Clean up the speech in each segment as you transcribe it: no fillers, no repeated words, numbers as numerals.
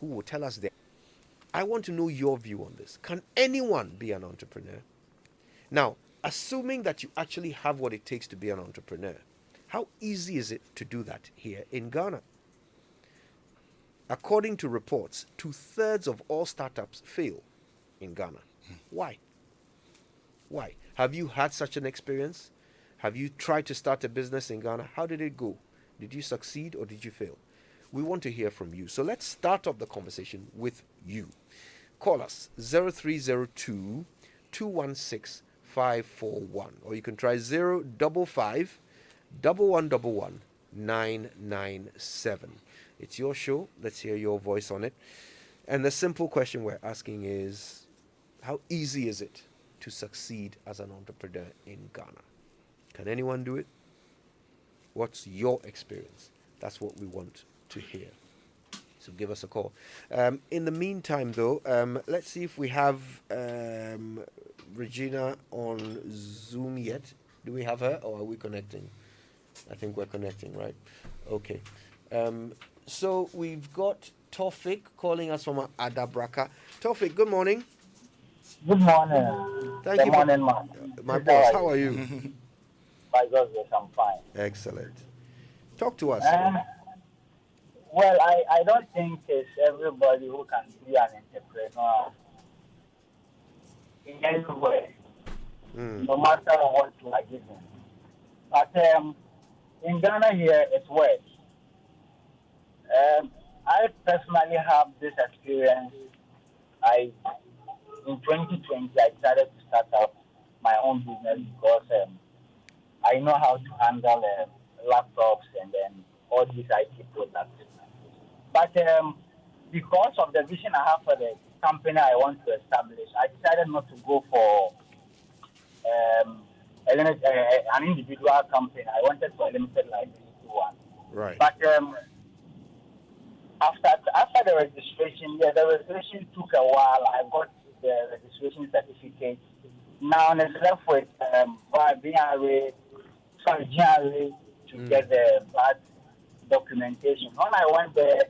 who will tell us that. I want to know your view on this. Can anyone be an entrepreneur? Now, assuming that you actually have what it takes to be an entrepreneur, how easy is it to do that here in Ghana? According to reports, 2/3 of all startups fail in Ghana. Why? Why? Have you had such an experience? Have you tried to start a business in Ghana? How did it go? Did you succeed or did you fail? We want to hear from you. So let's start off the conversation with you. Call us 0302 216 541, or you can try 055 1111 997. It's your show. Let's hear your voice on it. And the simple question we're asking is, how easy is it to succeed as an entrepreneur in Ghana? Can anyone do it? What's your experience? That's what we want to hear. So give us a call. In the meantime, though, let's see if we have Regina on Zoom yet. Do we have her, or are we connecting? I think we're connecting, right? Okay. So we've got Tofik calling us from Adabraka. Tofik, good morning. Good morning. Thank Good you. morning, My boss, how are you? By God's grace, I'm fine. Excellent. Talk to us. Well, I don't think it's everybody who can be an entrepreneur in any way, no matter what you are given. But in Ghana here, it's worse. I personally have this experience. In 2020, I decided to start up my own business because I know how to handle laptops and then all these IT products. But because of the vision I have for the company I want to establish, I decided not to go for an individual company. I wanted for a limited liability one. Right. But after the registration, the registration took a while. I got the registration certificate. Now it's left with GRA to get the bad documentation. When I went there,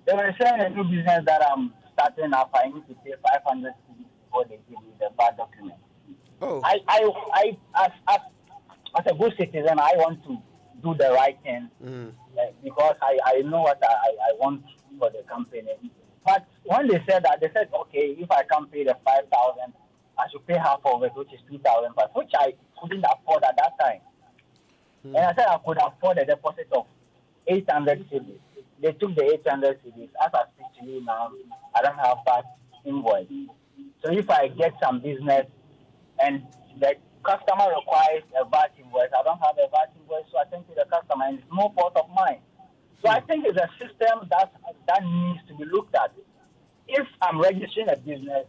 they were saying a new business that I'm starting up, I need to pay 500 cedis before they give me the bad document. Oh. I as a good citizen, I want to do the right thing because I know what I want for the company. But when they said that, they said, okay, if I can't pay the 5,000, I should pay half of it, which is 2,000, which I couldn't afford at that time. And I said I could afford a deposit of 800 cedis. They took the 800 cedis. As I speak to you now, I don't have that invoice. So if I get some business and the customer requires a VAT invoice, I don't have a VAT invoice, so I send to the customer, and it's no fault of mine. So I think it's a system that needs to be looked at. If I'm registering a business,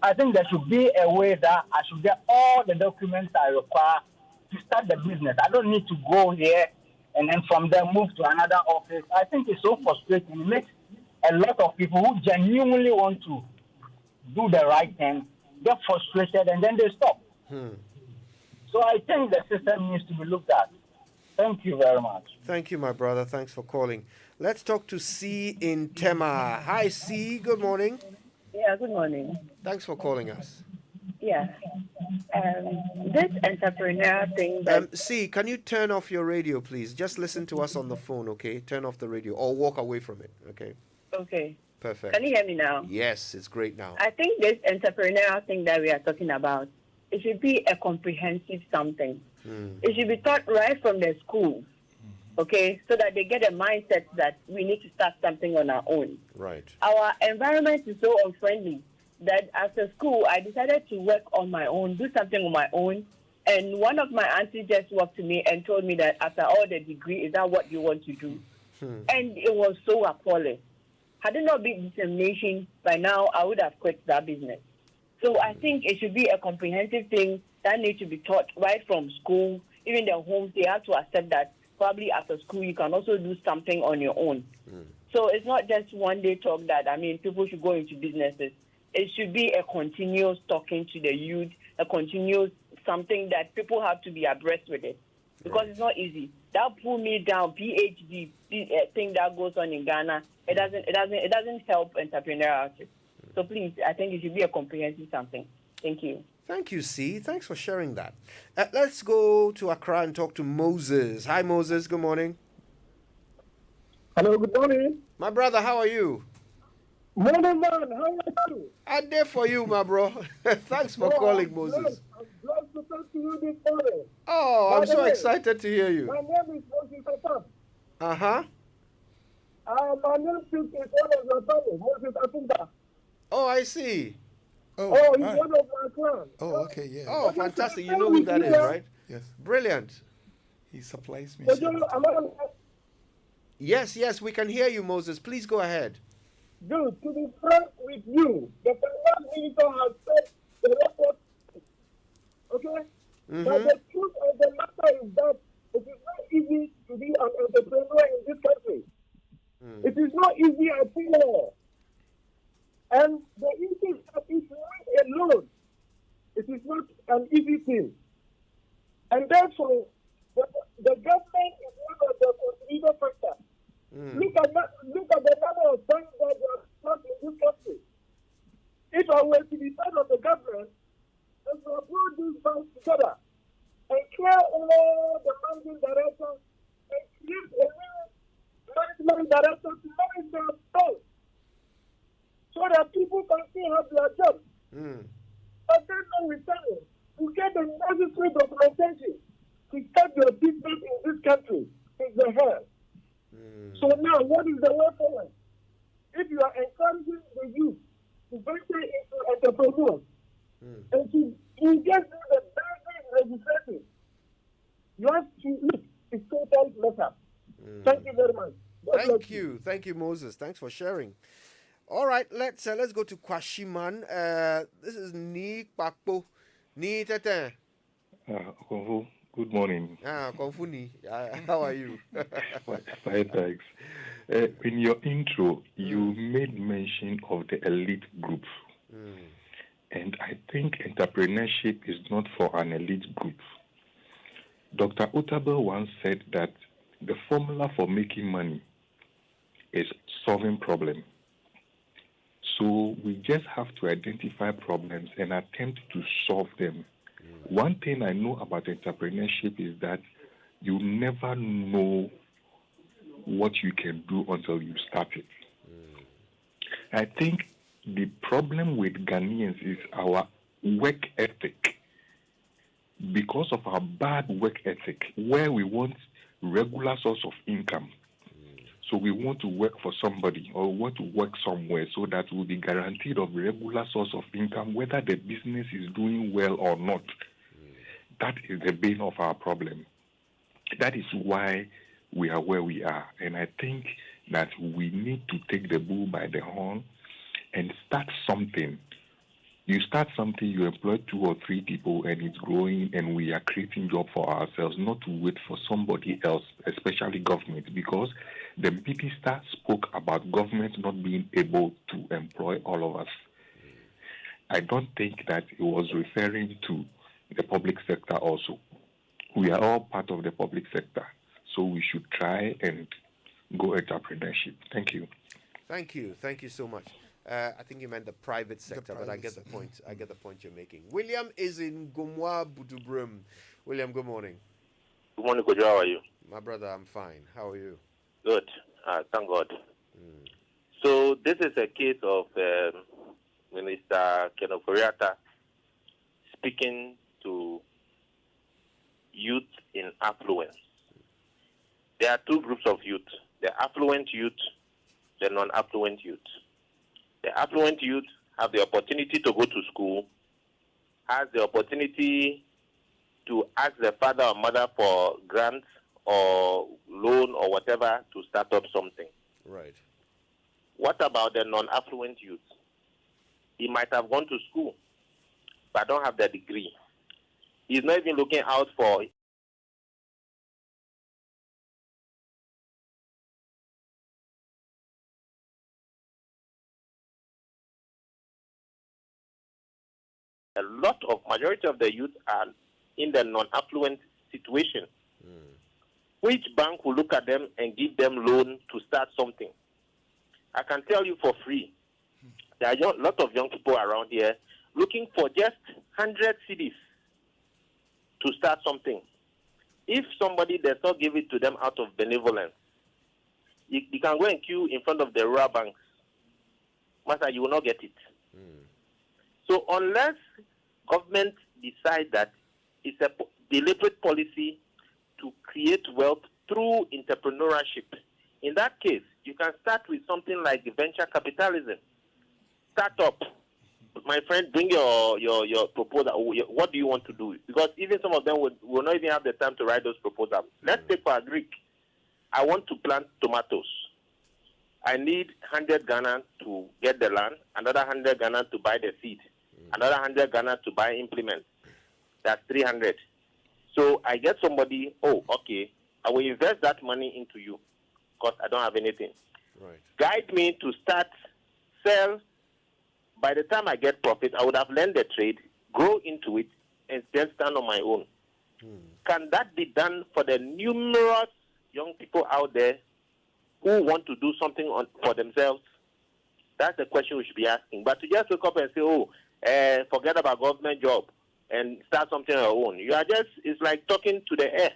I think there should be a way that I should get all the documents I require to start the business. I don't need to go here and then from there move to another office. I think it's so frustrating. It makes a lot of people who genuinely want to do the right thing get frustrated and then they stop. So I think the system needs to be looked at. Thank you very much. Thank you, my brother. Thanks for calling. Let's talk to C in Tema. Hi, C. Good morning. Yeah, good morning. Thanks for calling us. Yeah. This entrepreneur thing C, can you turn off your radio, please? Just listen to us on the phone, okay? Turn off the radio or walk away from it, okay? Okay. Perfect. Can you hear me now? Yes, it's great now. I think this entrepreneur thing that we are talking about, it should be a comprehensive something. It should be taught right from the school, okay, so that they get a mindset that we need to start something on our own. Right. Our environment is so unfriendly that after school, I decided to work on my own, do something on my own. And one of my aunties just walked to me and told me that after all the degree, is that what you want to do? And it was so appalling. Had it not been determination, by now I would have quit that business. So I think it should be a comprehensive thing that needs to be taught right from school. Even the homes, they have to accept that probably after school you can also do something on your own. So it's not just one day talk that, people should go into businesses. It should be a continuous talking to the youth, a continuous something that people have to be abreast with it. because Right. it's not easy. That pull me down, PhD thing that goes on in Ghana. It doesn't help entrepreneurship. So please, I think it should be a comprehensive something. Thank you. Thank you, C. Thanks for sharing that. Let's go to Accra and talk to Moses. Hi, Moses. Good morning. Hello, good morning. My brother, how are you? Morning, man. How are you? I'm there for you, my bro. Thanks for Oh, calling, I'm Moses. blessed. I'm blessed to talk to you this morning. Oh, By I'm the so way, excited to hear you. my name is Moses Afam. Uh-huh. My name is one of your family, Moses Afunda. Oh, I see. Oh, he's hi. one of my clan. Oh, okay, yeah. Oh, But just to fantastic. be You fair know who with that you, is, man, right? Yes. Brilliant. He supplies me. but you know, Yes, we can hear you, Moses. Please go ahead. dude, to be frank with you, the finance minister has said the report, okay? But the truth of the matter is that it is not easy to be an entrepreneur in this country. It is not easy at all. And the issue is that it's not alone. It is not an easy thing. And therefore, the government is one of the contributing factors. Look at the number of banks that are not in this country. If I were to be part of the government, I would put these banks together and clear all the managing directors and create a new management director to manage their banks so that people can still have their jobs. But then notwithstanding, you get the necessary documentation to start your business in this country is the hand. So now, what is the way forward? If you are encouraging the youth to venture into entrepreneurs and to engage in the basic registration, you have to look, it's total mess up. Thank you very much. Thank you, Moses. Thanks for sharing. All right, let's go to Kwashiman. This is Ni Pakpo. Ni Tete. Good morning. Konfuni. How are you? Fine, thanks. In your intro, you made mention of the elite group. And I think entrepreneurship is not for an elite group. Dr. Otabel once said that the formula for making money is solving problems. So we just have to identify problems and attempt to solve them. One thing I know about entrepreneurship is that you never know what you can do until you start it. I think the problem with Ghanaians is our work ethic. Because of our bad work ethic, where we want regular source of income. So we want to work for somebody or want to work somewhere so that we'll be guaranteed of regular source of income, whether the business is doing well or not. That is the bane of our problem. That is why we are where we are. And I think that we need to take the bull by the horn and start something. You start something, you employ 2 or 3 people, and it's growing, and we are creating jobs for ourselves, not to wait for somebody else, especially government, because the minister spoke about government not being able to employ all of us. I don't think that it was referring to the public sector also. We are all part of the public sector, so we should try and go entrepreneurship. Thank you. Thank you so much. I think you meant the private sector, but I get the point. I get the point you're making. William is in Gomwa Budubrum. William, good morning. Good morning, Kojo. How are you? My brother, I'm fine. How are you? Good. Thank God. So this is a case of Minister Kenneth Oriata speaking to youth in affluence. There are 2 groups of youth: the affluent youth, the non-affluent youth. The affluent youth have the opportunity to go to school, has the opportunity to ask the father or mother for grants or loan or whatever to start up something. Right. What about the non-affluent youth? He might have gone to school, but don't have the degree. He's not even looking out for a lot of majority of the youth are in the non-affluent situation. Which bank will look at them and give them loan to start something? I can tell you for free, there are a lot of young people around here looking for just 100 cedis to start something. If somebody does not give it to them out of benevolence, you can go and queue in front of the rural banks. Master, you will not get it. So unless government decide that it's a deliberate policy to create wealth through entrepreneurship, in that case, you can start with something like venture capitalism. Start up. My friend, bring your proposal. What do you want to do? Because even some of them will not even have the time to write those proposals. Let's take for a Greek. I want to plant tomatoes. I need 100 Ghana to get the land, another 100 Ghana to buy the seed, another 100 Ghana to buy implements. That's 300. So I get somebody, okay, I will invest that money into you because I don't have anything. Right. Guide me to start, sell. By the time I get profit, I would have learned the trade, grow into it, and then stand on my own. Can that be done for the numerous young people out there who want to do something for themselves? That's the question we should be asking. But to just wake up and say, forget about government job and start something on your own, it's like talking to the air.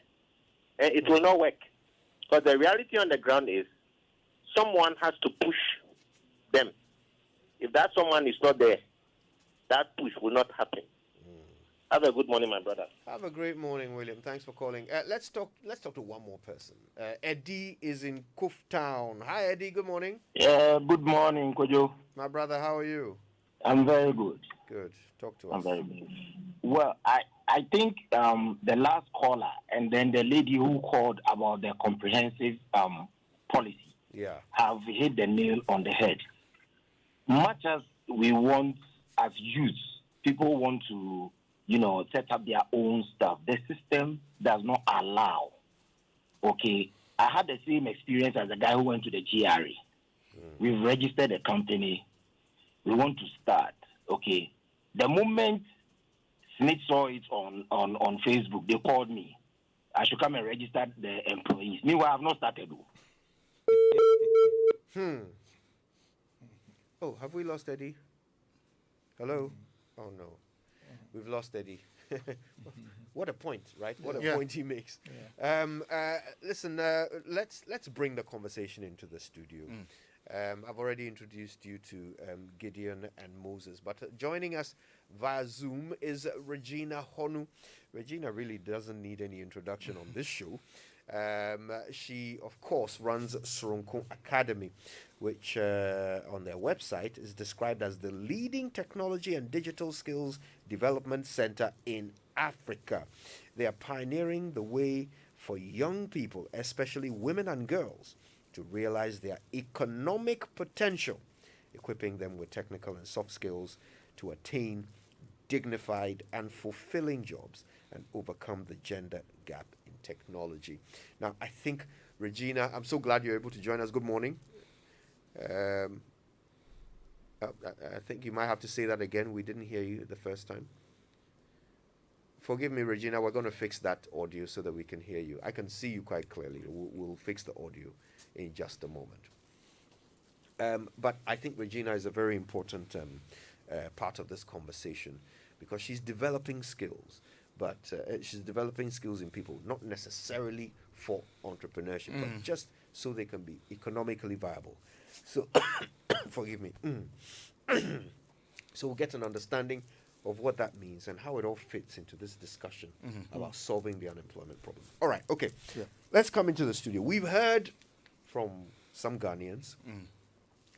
And it will not work. Because the reality on the ground is someone has to push them. If that someone is not there, that push will not happen. Have a good morning, my brother. Have a great morning, William. Thanks for calling. Let's talk to one more person. Eddie is in Kuf Town. Hi, Eddie. Good morning. Yeah, good morning, Kojo. My brother, how are you? I'm very good. Good. Talk to us. I'm very good. Well, I think the last caller and then the lady who called about the comprehensive policy have hit the nail on the head. Much as we want, as youth, people want to, set up their own stuff. The system does not allow. Okay, I had the same experience as a guy who went to the GRA. We've registered a company. We want to start. Okay, the moment Smith saw it on Facebook, they called me. I should come and register the employees. Meanwhile, I have not started. Oh, have we lost Eddie? Hello? Oh, no. We've lost Eddie. What a point, right? What a point he makes. Listen, let's bring the conversation into the studio. I've already introduced you to Gideon and Moses, but joining us via Zoom is Regina Honu. Regina really doesn't need any introduction on this show. She, of course, runs Soronko Academy, which on their website is described as the leading technology and digital skills development center in Africa. They are pioneering the way for young people, especially women and girls, to realize their economic potential, equipping them with technical and soft skills to attain dignified and fulfilling jobs and overcome the gender gap in technology. Now, I think, Regina, I'm so glad you're able to join us. Good morning. I think you might have to say that again. We didn't hear you the first time. Forgive me, Regina. We're going to fix that audio so that we can hear you. I can see you quite clearly. We'll fix the audio in just a moment. But I think Regina is a very important part of this conversation because she's developing skills. But she's developing skills in people, not necessarily for entrepreneurship, but just so they can be economically viable. So, forgive me. So we'll get an understanding of what that means and how it all fits into this discussion about solving the unemployment problem. All right, okay. Yeah. Let's come into the studio. We've heard from some Ghanaians.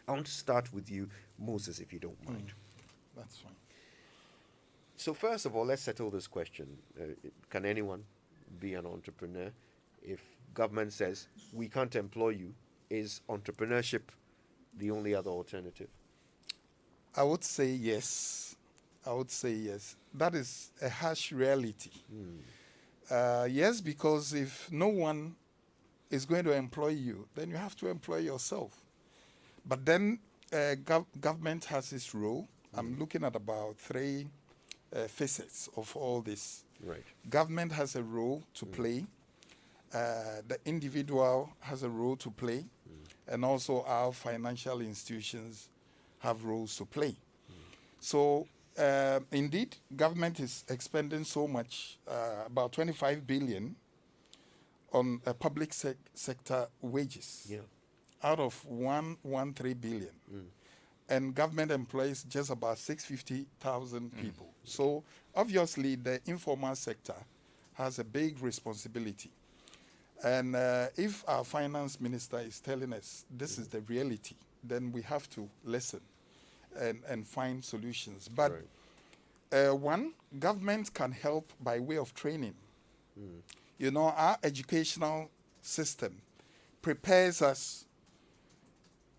I want to start with you, Moses, if you don't mind. That's fine. So first of all, let's settle this question. Can anyone be an entrepreneur? If government says, we can't employ you, is entrepreneurship the only other alternative? I would say yes. That is a harsh reality. Yes, because if no one is going to employ you, then you have to employ yourself. But then government has its role. I'm looking at about three facets of all this. Right. Government has a role to play. the individual has a role to play, and also our financial institutions have roles to play. So, indeed, government is expending so much, about 25 billion on public sector wages, out of 113 billion. And government employs just about 650,000 people. So obviously the informal sector has a big responsibility. And if our finance minister is telling us this is the reality, then we have to listen and find solutions. But one, government can help by way of training. You know, our educational system prepares us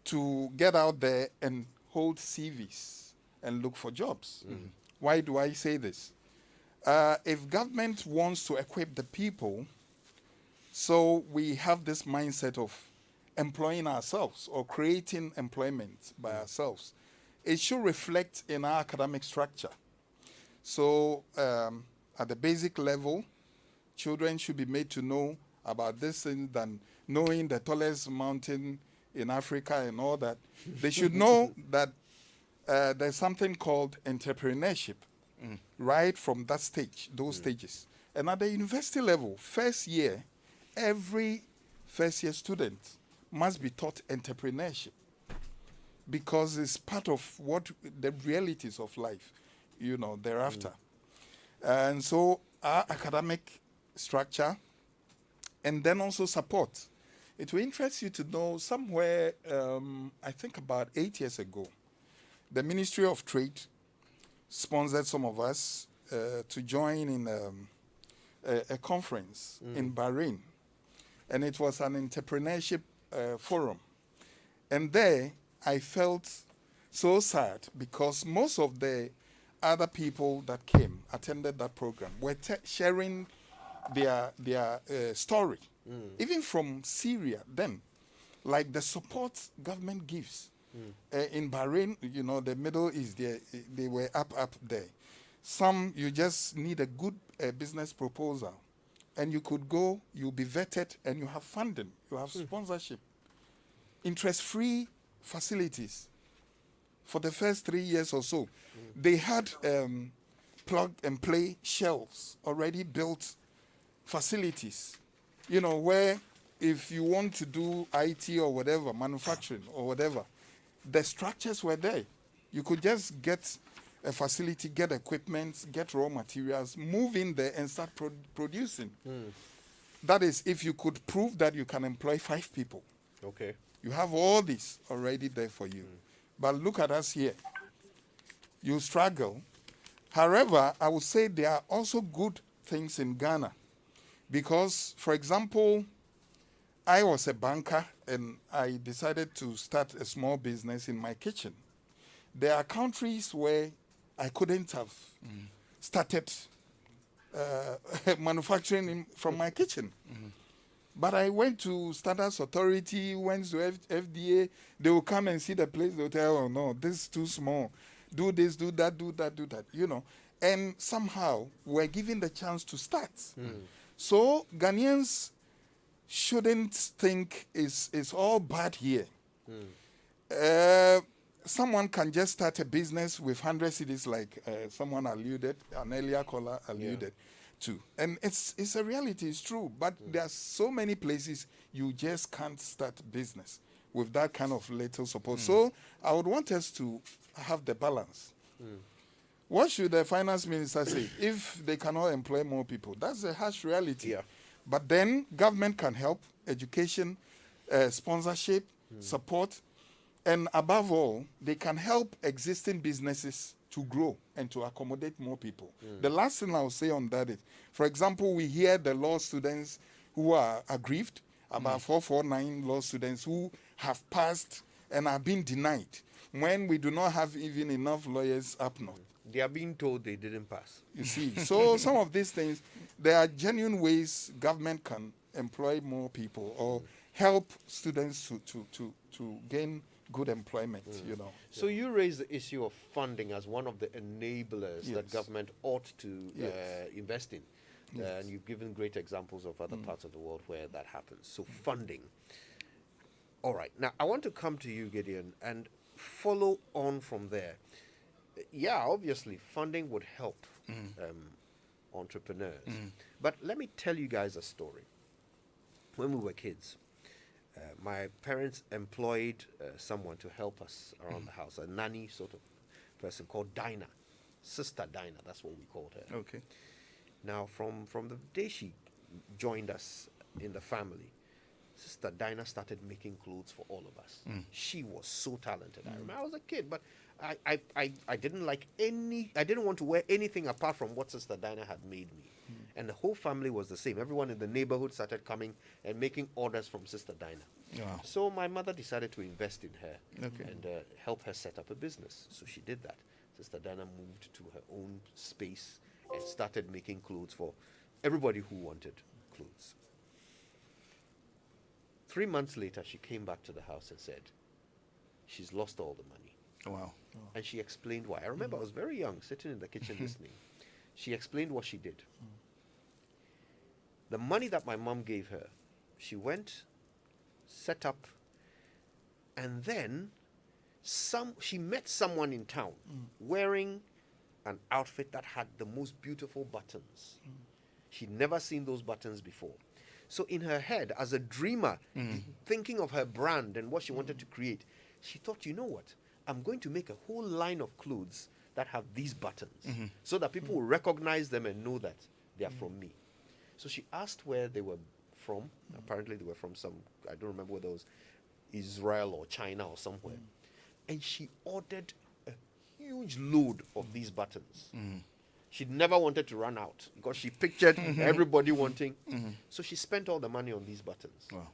to get out there and hold CVs and look for jobs. Why do I say this? If government wants to equip the people, so we have this mindset of employing ourselves or creating employment by ourselves, it should reflect in our academic structure. So at the basic level, children should be made to know about this thing than knowing the tallest mountain in Africa and all that. They should know that there's something called entrepreneurship right from that stage, those stages. And at the university level, first year, every first year student must be taught entrepreneurship because it's part of what the realities of life, you know, thereafter. And so our academic structure and then also support. It will interest you to know somewhere, I think about 8 years ago, the Ministry of Trade sponsored some of us to join in a conference in Bahrain. And it was an entrepreneurship forum. And there I felt so sad because most of the other people that came, attended that program, were sharing their story. Even from Syria then, like the support government gives. In Bahrain, you know, the Middle East, they were up there. Some, you just need a good business proposal. And you could go, you'll be vetted, and you have funding, you have sponsorship. Interest-free facilities for the first 3 years or so. They had plug-and-play shelves, already built facilities, you know, where if you want to do IT or whatever, manufacturing or whatever, the structures were there. You could just get a facility, get equipment, get raw materials, move in there and start producing. That is, if you could prove that you can employ 5 people. Okay. You have all this already there for you. But look at us here. You struggle. However, I would say there are also good things in Ghana. Because, for example, I was a banker and I decided to start a small business in my kitchen. There are countries where I couldn't have started manufacturing from my kitchen. But I went to Standards Authority, went to FDA. They will come and see the place. They will tell, oh, no, this is too small. Do this, do that, do that, do that, you know. And somehow we're given the chance to start. So Ghanaians shouldn't think it's all bad here. Someone can just start a business with 100 cedis, like someone alluded, an earlier caller alluded to. And it's a reality, it's true. But there are so many places you just can't start business with that kind of little support. So I would want us to have the balance. What should the finance minister say if they cannot employ more people? That's a harsh reality. But then government can help, education, sponsorship, support, and above all, they can help existing businesses to grow and to accommodate more people. The last thing I'll say on that is, for example, we hear the law students who are aggrieved, about 449 law students who have passed and are being denied when we do not have even enough lawyers up north. They are being told they didn't pass. You see, so some of these things, there are genuine ways government can employ more people or help students to gain good employment, you know. So you raise the issue of funding as one of the enablers that government ought to invest in. And you've given great examples of other parts of the world where that happens. So funding. All right. Now, I want to come to you, Gideon, and follow on from there. Yeah, obviously, funding would help entrepreneurs. But let me tell you guys a story. When we were kids, my parents employed someone to help us around the house, a nanny sort of person called Dinah, Sister Dinah, that's what we called her. Okay. Now, from the day she joined us in the family, Sister Dinah started making clothes for all of us. She was so talented. I remember I was a kid, but I didn't I didn't want to wear anything apart from what Sister Dinah had made me. And the whole family was the same. Everyone in the neighborhood started coming and making orders from Sister Dinah. Wow. So my mother decided to invest in her Okay. and help her set up a business. So she did that. Sister Dinah moved to her own space and started making clothes for everybody who wanted clothes. 3 months later, she came back to the house and said, she's lost all the money. Wow. And she explained why. I remember I was very young, sitting in the kitchen listening. She explained what she did. The money that my mom gave her, she went, set up, and then she met someone in town wearing an outfit that had the most beautiful buttons. She'd never seen those buttons before. So in her head, as a dreamer, thinking of her brand and what she wanted to create, she thought, you know what? I'm going to make a whole line of clothes that have these buttons so that people will recognize them and know that they are from me. So she asked where they were from. Apparently they were from I don't remember whether it was Israel or China or somewhere. And she ordered a huge load of these buttons. She'd never wanted to run out because she pictured everybody wanting. So she spent all the money on these buttons. Wow.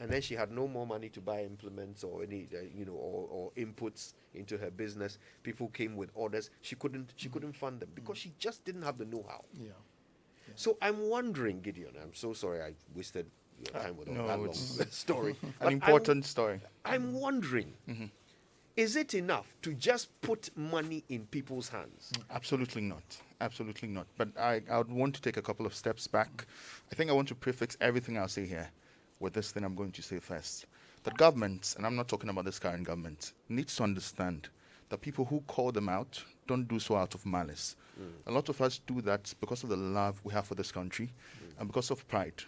And then she had no more money to buy implements or any, or inputs into her business. People came with orders. She couldn't fund them because she just didn't have the know-how. Yeah. So I'm wondering, Gideon, I'm so sorry I wasted your time with all that long story. An But important story. I'm wondering, is it enough to just put money in people's hands? Absolutely not. Absolutely not. But I would want to take a couple of steps back. I think I want to prefix everything I'll say here with this thing I'm going to say first. The government, and I'm not talking about this current government, needs to understand that people who call them out don't do so out of malice. A lot of us do that because of the love we have for this country and because of pride.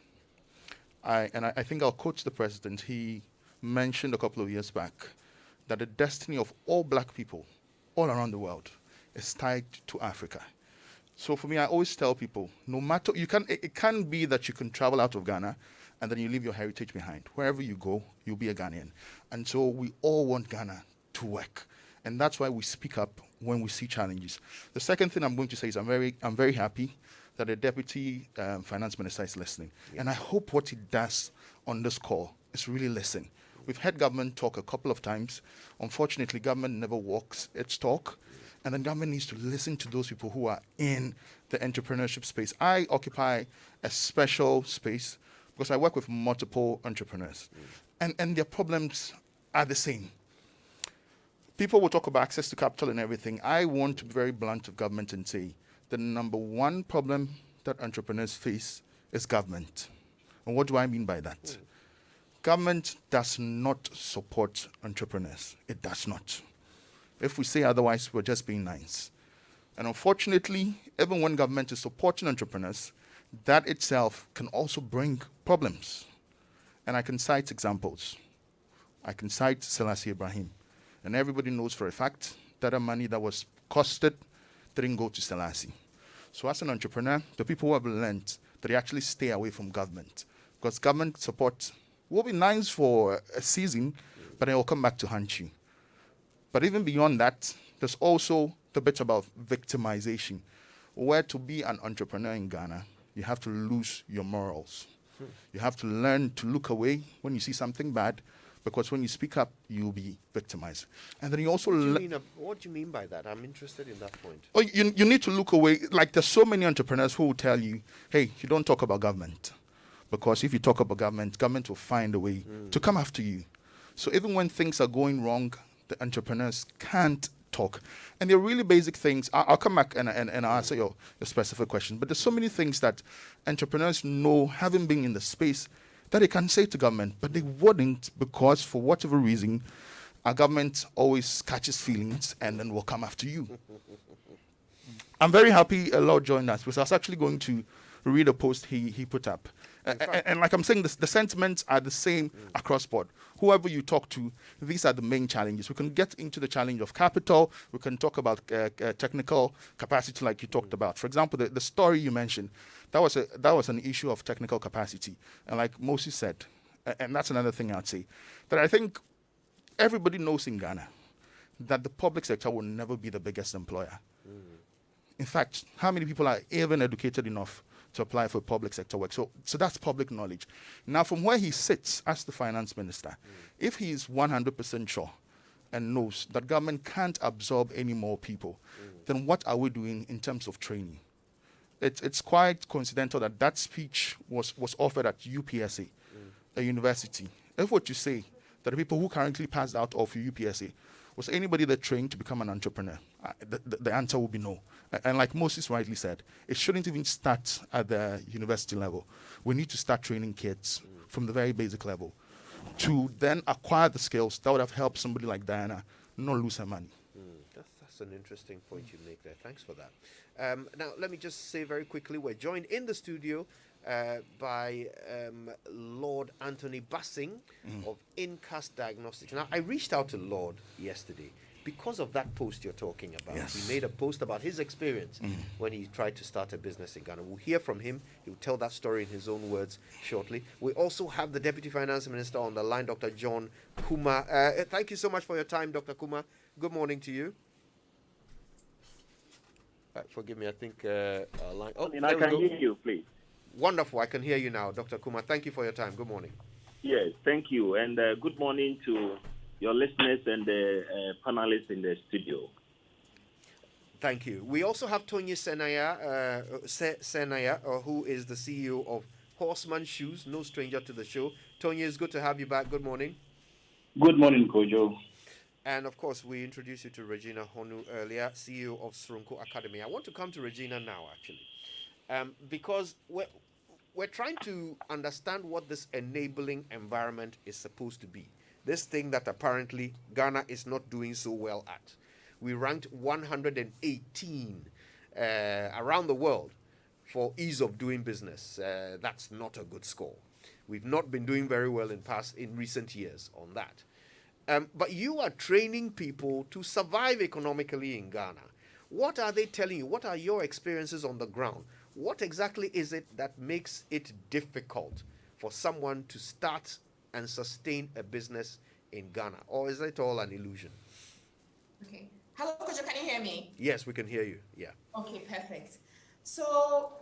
I think I'll quote the president. He mentioned a couple of years back that the destiny of all black people all around the world is tied to Africa. So for me, I always tell people, no matter, it can be that you can travel out of Ghana and then you leave your heritage behind. Wherever you go, you'll be a Ghanaian. And so we all want Ghana to work. And that's why we speak up when we see challenges. The second thing I'm going to say is I'm very happy that the Deputy Finance Minister is listening. And I hope what he does on this call is really listen. We've had government talk a couple of times. Unfortunately, government never walks its talk. And then government needs to listen to those people who are in the entrepreneurship space. I occupy a special space because I work with multiple entrepreneurs. And their problems are the same. People will talk about access to capital and everything. I want to be very blunt with government and say the number one problem that entrepreneurs face is government. And what do I mean by that? Government does not support entrepreneurs. It does not. If we say otherwise, we're just being nice. And unfortunately, even when government is supporting entrepreneurs, that itself can also bring problems. And I can cite examples. I can cite Selassie Ibrahim. And everybody knows for a fact that the money that was costed didn't go to Selassie. So as an entrepreneur, the people who have learned that they actually stay away from government. Because government support will be nice for a season, but it will come back to haunt you. But even beyond that, there's also the bit about victimization, where to be an entrepreneur in Ghana, you have to lose your morals. You have to learn to look away when you see something bad, because when you speak up, you'll be victimized. And then you also... What do you mean by that? I'm interested in that point. Oh, you need to look away. Like, there's so many entrepreneurs who will tell you, hey, you don't talk about government. Because if you talk about government will find a way to come after you. So even when things are going wrong, the entrepreneurs can't talk. And they're really basic things. I'll come back and answer your specific question. But there's so many things that entrepreneurs know, having been in the space, that they can say to government, but they wouldn't, because for whatever reason, our government always catches feelings and then will come after you. I'm very happy Lord joined us, because I was actually going to read a post he put up. And like I'm saying, the sentiments are the same across board. Whoever you talk to, these are the main challenges. We can get into the challenge of capital. We can talk about technical capacity, like you talked about. For example, the story you mentioned, that was an issue of technical capacity. And like Moses said, and that's another thing I'd say, that I think everybody knows in Ghana that the public sector will never be the biggest employer. In fact, how many people are even educated enough to apply for public sector work? So that's public knowledge. Now, from where he sits as the finance minister, if he is 100% sure and knows that government can't absorb any more people, then what are we doing in terms of training? It's quite coincidental that speech was offered at UPSA, a university. If what you say, that the people who currently passed out of UPSA, was anybody that trained to become an entrepreneur? The answer will be no. And like Moses rightly said, it shouldn't even start at the university level. We need to start training kids from the very basic level to then acquire the skills that would have helped somebody like Diana not lose her money. That's an interesting point you make there. Thanks for that. Now, let me just say very quickly, we're joined in the studio by Lord Anthony Bassing of Incast Diagnostics. Now, I reached out to Lord yesterday because of that post you're talking about. Yes. He made a post about his experience when he tried to start a business in Ghana. We'll hear from him. He'll tell that story in his own words shortly. We also have the Deputy Finance Minister on the line, Dr. John Kuma. Thank you so much for your time, Dr. Kuma. Good morning to you. Forgive me, I think line. Oh, I can hear you, please. Wonderful. I can hear you now, Dr. Kuma. Thank you for your time. Good morning. Yes, thank you. And good morning to your listeners and the panelists in the studio. Thank you. We also have Tonya Senaya, who is the CEO of Horseman Shoes, no stranger to the show. Tonya, it's good to have you back. Good morning. Good morning, Kojo. And of course, we introduced you to Regina Honu earlier, CEO of Sronko Academy. I want to come to Regina now, actually, because we're trying to understand what this enabling environment is supposed to be. This thing that apparently Ghana is not doing so well at. We ranked 118 around the world for ease of doing business. That's not a good score. We've not been doing very well in recent years on that. But you are training people to survive economically in Ghana. What are they telling you? What are your experiences on the ground? What exactly is it that makes it difficult for someone to start and sustain a business in Ghana? Or is it all an illusion? Okay. Hello, Kojo, can you hear me? Yes, we can hear you. Yeah. Okay, perfect. So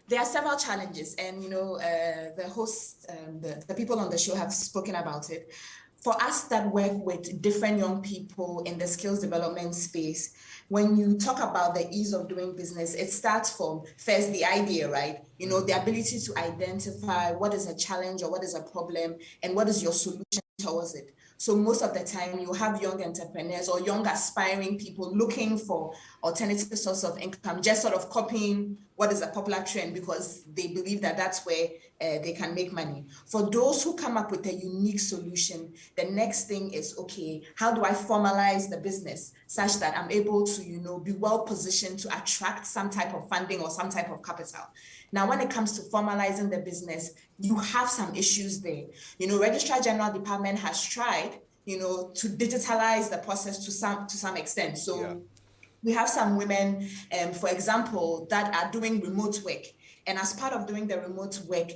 there are several challenges, and the hosts, the people on the show have spoken about it. For us that work with different young people in the skills development space, when you talk about the ease of doing business, it starts from first the idea, right? The ability to identify what is a challenge or what is a problem and what is your solution towards it. So most of the time you have young entrepreneurs or young aspiring people looking for alternative source of income, just sort of copying what is a popular trend because they believe that that's where they can make money. For those who come up with a unique solution, the next thing is, okay, how do I formalize the business such that I'm able to, be well positioned to attract some type of funding or some type of capital? Now, when it comes to formalizing the business, you have some issues there. Registrar General Department has tried, to digitalize the process to some extent. So we have some women, for example, that are doing remote work. And as part of doing the remote work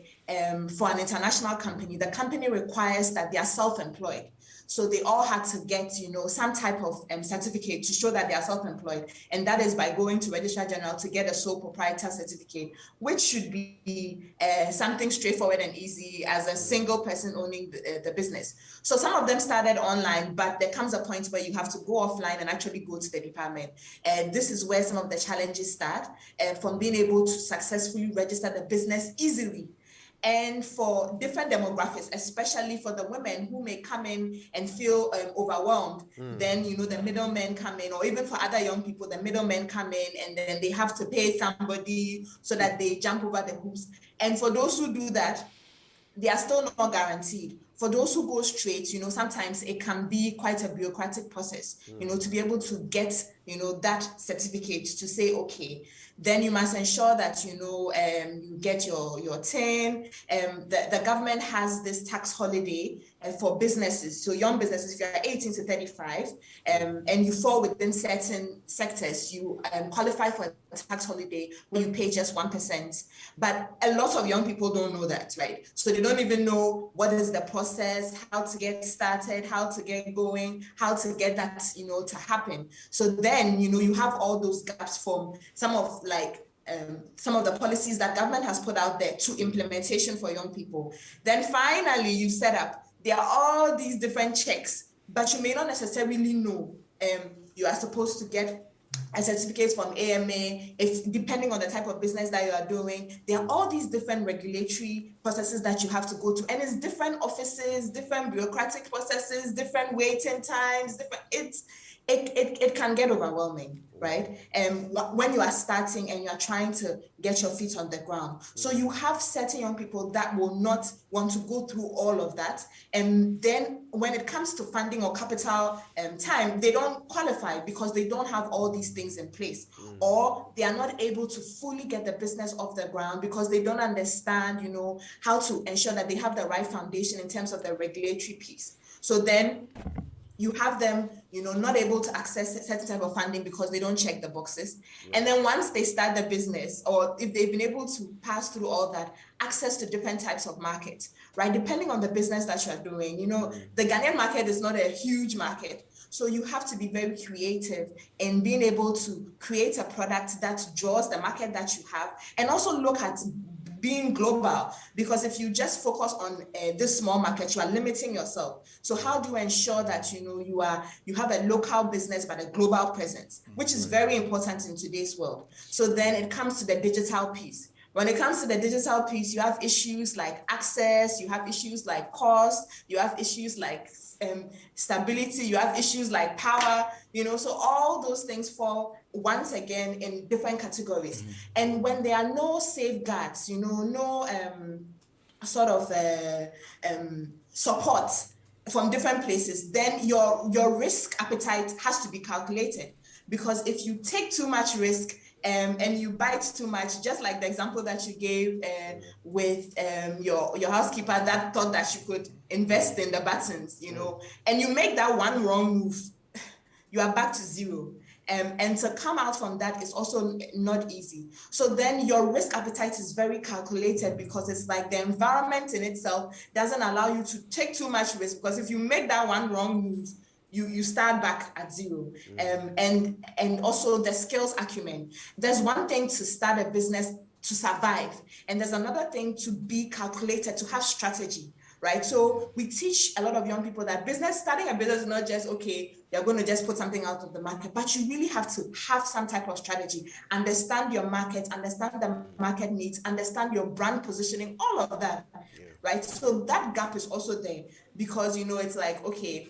for an international company, the company requires that they are self-employed. So they all had to get, some type of certificate to show that they are self-employed. And that is by going to Registrar General to get a sole proprietor certificate, which should be something straightforward and easy as a single person owning the business. So some of them started online, but there comes a point where you have to go offline and actually go to the department. And this is where some of the challenges start, from being able to successfully register the business easily. And for different demographics, especially for the women who may come in and feel overwhelmed, then, the middlemen come in, or even for other young people, the middlemen come in and then they have to pay somebody so that they jump over the hoops. And for those who do that, they are still not guaranteed. For those who go straight, sometimes it can be quite a bureaucratic process, to be able to get, that certificate to say, okay, then you must ensure that, you get your TIN. The government has this tax holiday for businesses. So young businesses, if you're 18 to 35 and you fall within certain sectors, you qualify for a tax holiday where you pay just 1%. But a lot of young people don't know that, right? So they don't even know what is the process, how to get started, how to get going, how to get that, to happen. So then, you have all those gaps from some of the policies that government has put out there to implementation for young people. Then finally, you set up, there are all these different checks, but you may not necessarily know you are supposed to get a certificate from AMA, if depending on the type of business that you are doing. There are all these different regulatory processes that you have to go to, and it's different offices, different bureaucratic processes, different waiting times, it can get overwhelming, right? When you are starting and you are trying to get your feet on the ground. So you have certain young people that will not want to go through all of that. And then when it comes to funding or capital time, they don't qualify because they don't have all these things in place, or they are not able to fully get the business off the ground because they don't understand, how to ensure that they have the right foundation in terms of the regulatory piece. So then you have them, not able to access a certain type of funding because they don't check the boxes. Yeah. And then once they start the business, or if they've been able to pass through all that, access to different types of markets, right? Depending on the business that you're doing, the Ghanaian market is not a huge market. So you have to be very creative in being able to create a product that draws the market that you have, and also look at being global, because if you just focus on this small market, you are limiting yourself. So how do you ensure that you have a local business but a global presence, which is very important in today's world? So then it comes to the digital piece. When it comes to the digital piece, you have issues like access, you have issues like cost, you have issues like stability, you have issues like power, so all those things fall once again in different categories. And when there are no safeguards, no sort of support from different places, then your risk appetite has to be calculated. Because if you take too much risk, and you bite too much, just like the example that you gave with your housekeeper that thought that she could invest in the buttons, and you make that one wrong move, you are back to zero. And to come out from that is also not easy. So then your risk appetite is very calculated, because it's like the environment in itself doesn't allow you to take too much risk, because if you make that one wrong move, you start back at zero. And also the skills acumen. There's one thing to start a business to survive, and there's another thing to be calculated, to have strategy, right? So we teach a lot of young people that starting a business is not just, okay, you're going to just put something out of the market, but you really have to have some type of strategy, understand your market, understand the market needs, understand your brand positioning, all of that, right? So that gap is also there, because, it's like, okay,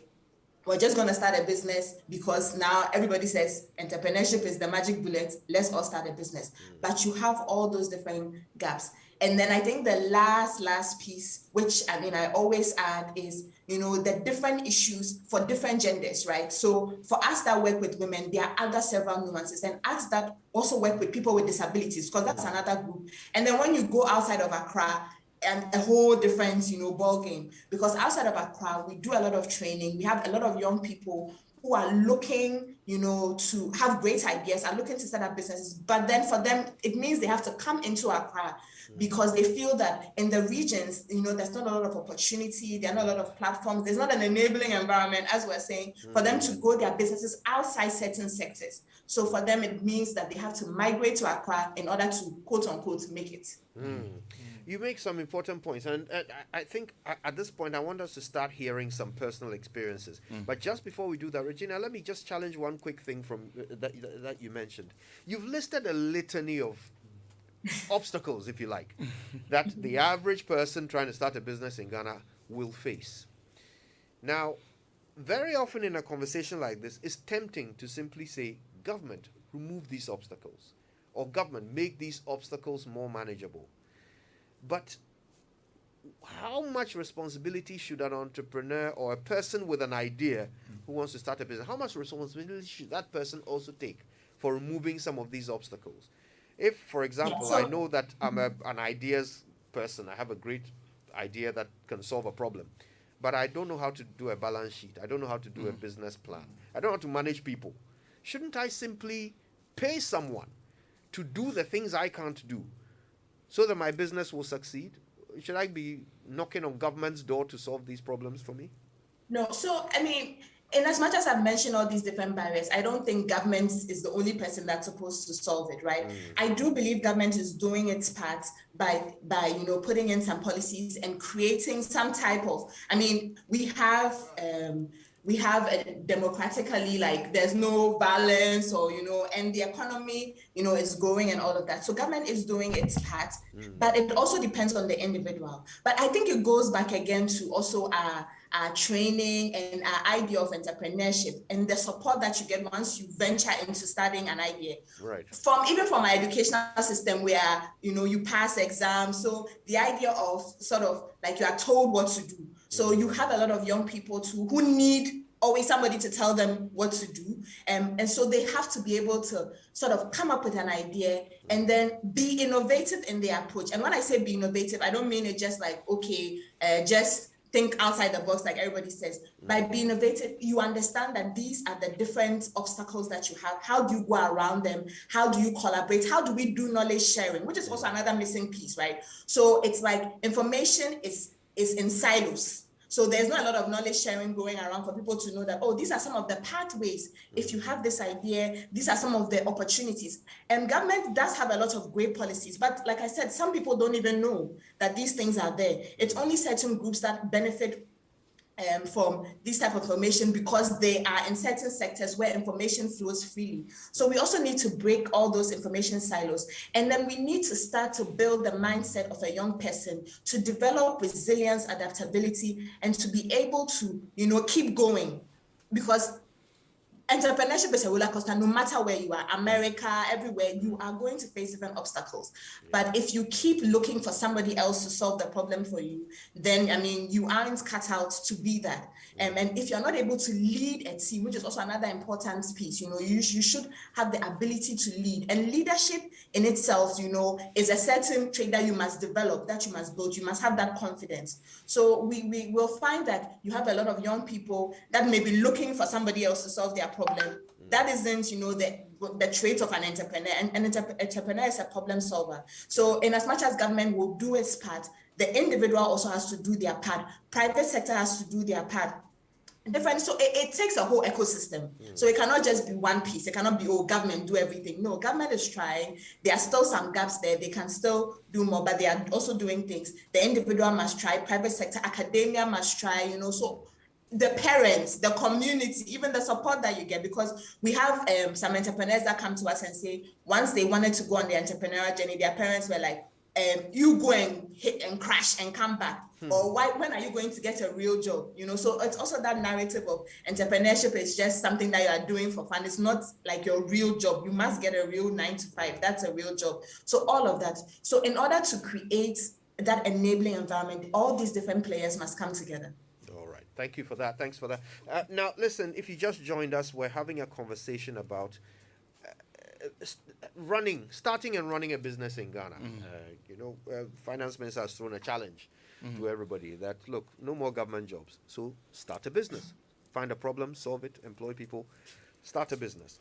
we're just going to start a business because now everybody says entrepreneurship is the magic bullet. Let's all start a business. But you have all those different gaps. And then I think the last piece, which I always add, is, the different issues for different genders, right? So for us that work with women, there are other several nuances, and us that also work with people with disabilities, because that's another group. And then when you go outside of Accra, and a whole different, ball game, because outside of Accra, we do a lot of training. We have a lot of young people who are looking, to have great ideas, are looking to set up businesses. But then for them, it means they have to come into Accra, because they feel that in the regions, there's not a lot of opportunity, there are not a lot of platforms, there's not an enabling environment, as we're saying, for them to grow their businesses outside certain sectors. So for them, it means that they have to migrate to Accra in order to, quote unquote, make it. You make some important points, and I think at this point I want us to start hearing some personal experiences. But just before we do that, Regina, let me just challenge one quick thing from that you mentioned. You've listed a litany of obstacles, if you like, that the average person trying to start a business in Ghana will face. Now, very often in a conversation like this, it's tempting to simply say, government, remove these obstacles, or government, make these obstacles more manageable. But how much responsibility should an entrepreneur or a person with an idea who wants to start a business, how much responsibility should that person also take for removing some of these obstacles? If, for example, I know that I'm an ideas person, I have a great idea that can solve a problem, but I don't know how to do a balance sheet, I don't know how to do a business plan, I don't know how to manage people, shouldn't I simply pay someone to do the things I can't do so that my business will succeed? Should I be knocking on government's door to solve these problems for me? No. So, I mean, in as much as I've mentioned all these different barriers, I don't think government is the only person that's supposed to solve it, right? I do believe government is doing its part by putting in some policies and creating some type of, I mean, we have a democratically, like, there's no balance, or and the economy is growing and all of that. So government is doing its part, but it also depends on the individual. But I think it goes back again to also our training and our idea of entrepreneurship and the support that you get once you venture into starting an idea. Right. Even from our educational system, where you pass exams, so the idea of sort of like you are told what to do. So you have a lot of young people too who need always somebody to tell them what to do. And so they have to be able to sort of come up with an idea and then be innovative in their approach. And when I say be innovative, I don't mean it just like, just think outside the box, like everybody says. By being innovative, you understand that these are the different obstacles that you have. How do you go around them? How do you collaborate? How do we do knowledge sharing, which is also another missing piece, right? So it's like information is in silos. So there's not a lot of knowledge sharing going around for people to know that, these are some of the pathways. If you have this idea, these are some of the opportunities. And government does have a lot of great policies. But like I said, some people don't even know that these things are there. It's only certain groups that benefit from this type of information because they are in certain sectors where information flows freely. So we also need to break all those information silos. And then we need to start to build the mindset of a young person to develop resilience, adaptability, and to be able to, keep going. Because entrepreneurship is a roller coaster. No matter where you are, America, everywhere, you are going to face different obstacles. But if you keep looking for somebody else to solve the problem for you, then, you aren't cut out to be that. And if you're not able to lead a team, which is also another important piece, you should have the ability to lead. And leadership in itself, is a certain trait that you must develop, that you must build. You must have that confidence. So we will find that you have a lot of young people that may be looking for somebody else to solve their problem. That isn't, the trait of an entrepreneur. And an entrepreneur is a problem solver. So in as much as government will do its part, the individual also has to do their part. Private sector has to do their part. So it takes a whole ecosystem. So it cannot just be one piece. It cannot be, government do everything. No, government is trying. There are still some gaps there. They can still do more, but they are also doing things. The individual must try. Private sector, academia must try, so the parents, the community, even the support that you get, because we have some entrepreneurs that come to us and say, once they wanted to go on the entrepreneurial journey, their parents were like, you go and hit and crash and come back. Or when are you going to get a real job? So it's also that narrative of entrepreneurship is just something that you are doing for fun. It's not like your real job. You must get a real 9 to 5. That's a real job. So all of that. So in order to create that enabling environment, all these different players must come together. Thank you for that. Thanks for that. Now, listen, if you just joined us, we're having a conversation about starting and running a business in Ghana. Finance Minister has thrown a challenge to everybody that, look, no more government jobs. So start a business. Find a problem, solve it, employ people, start a business.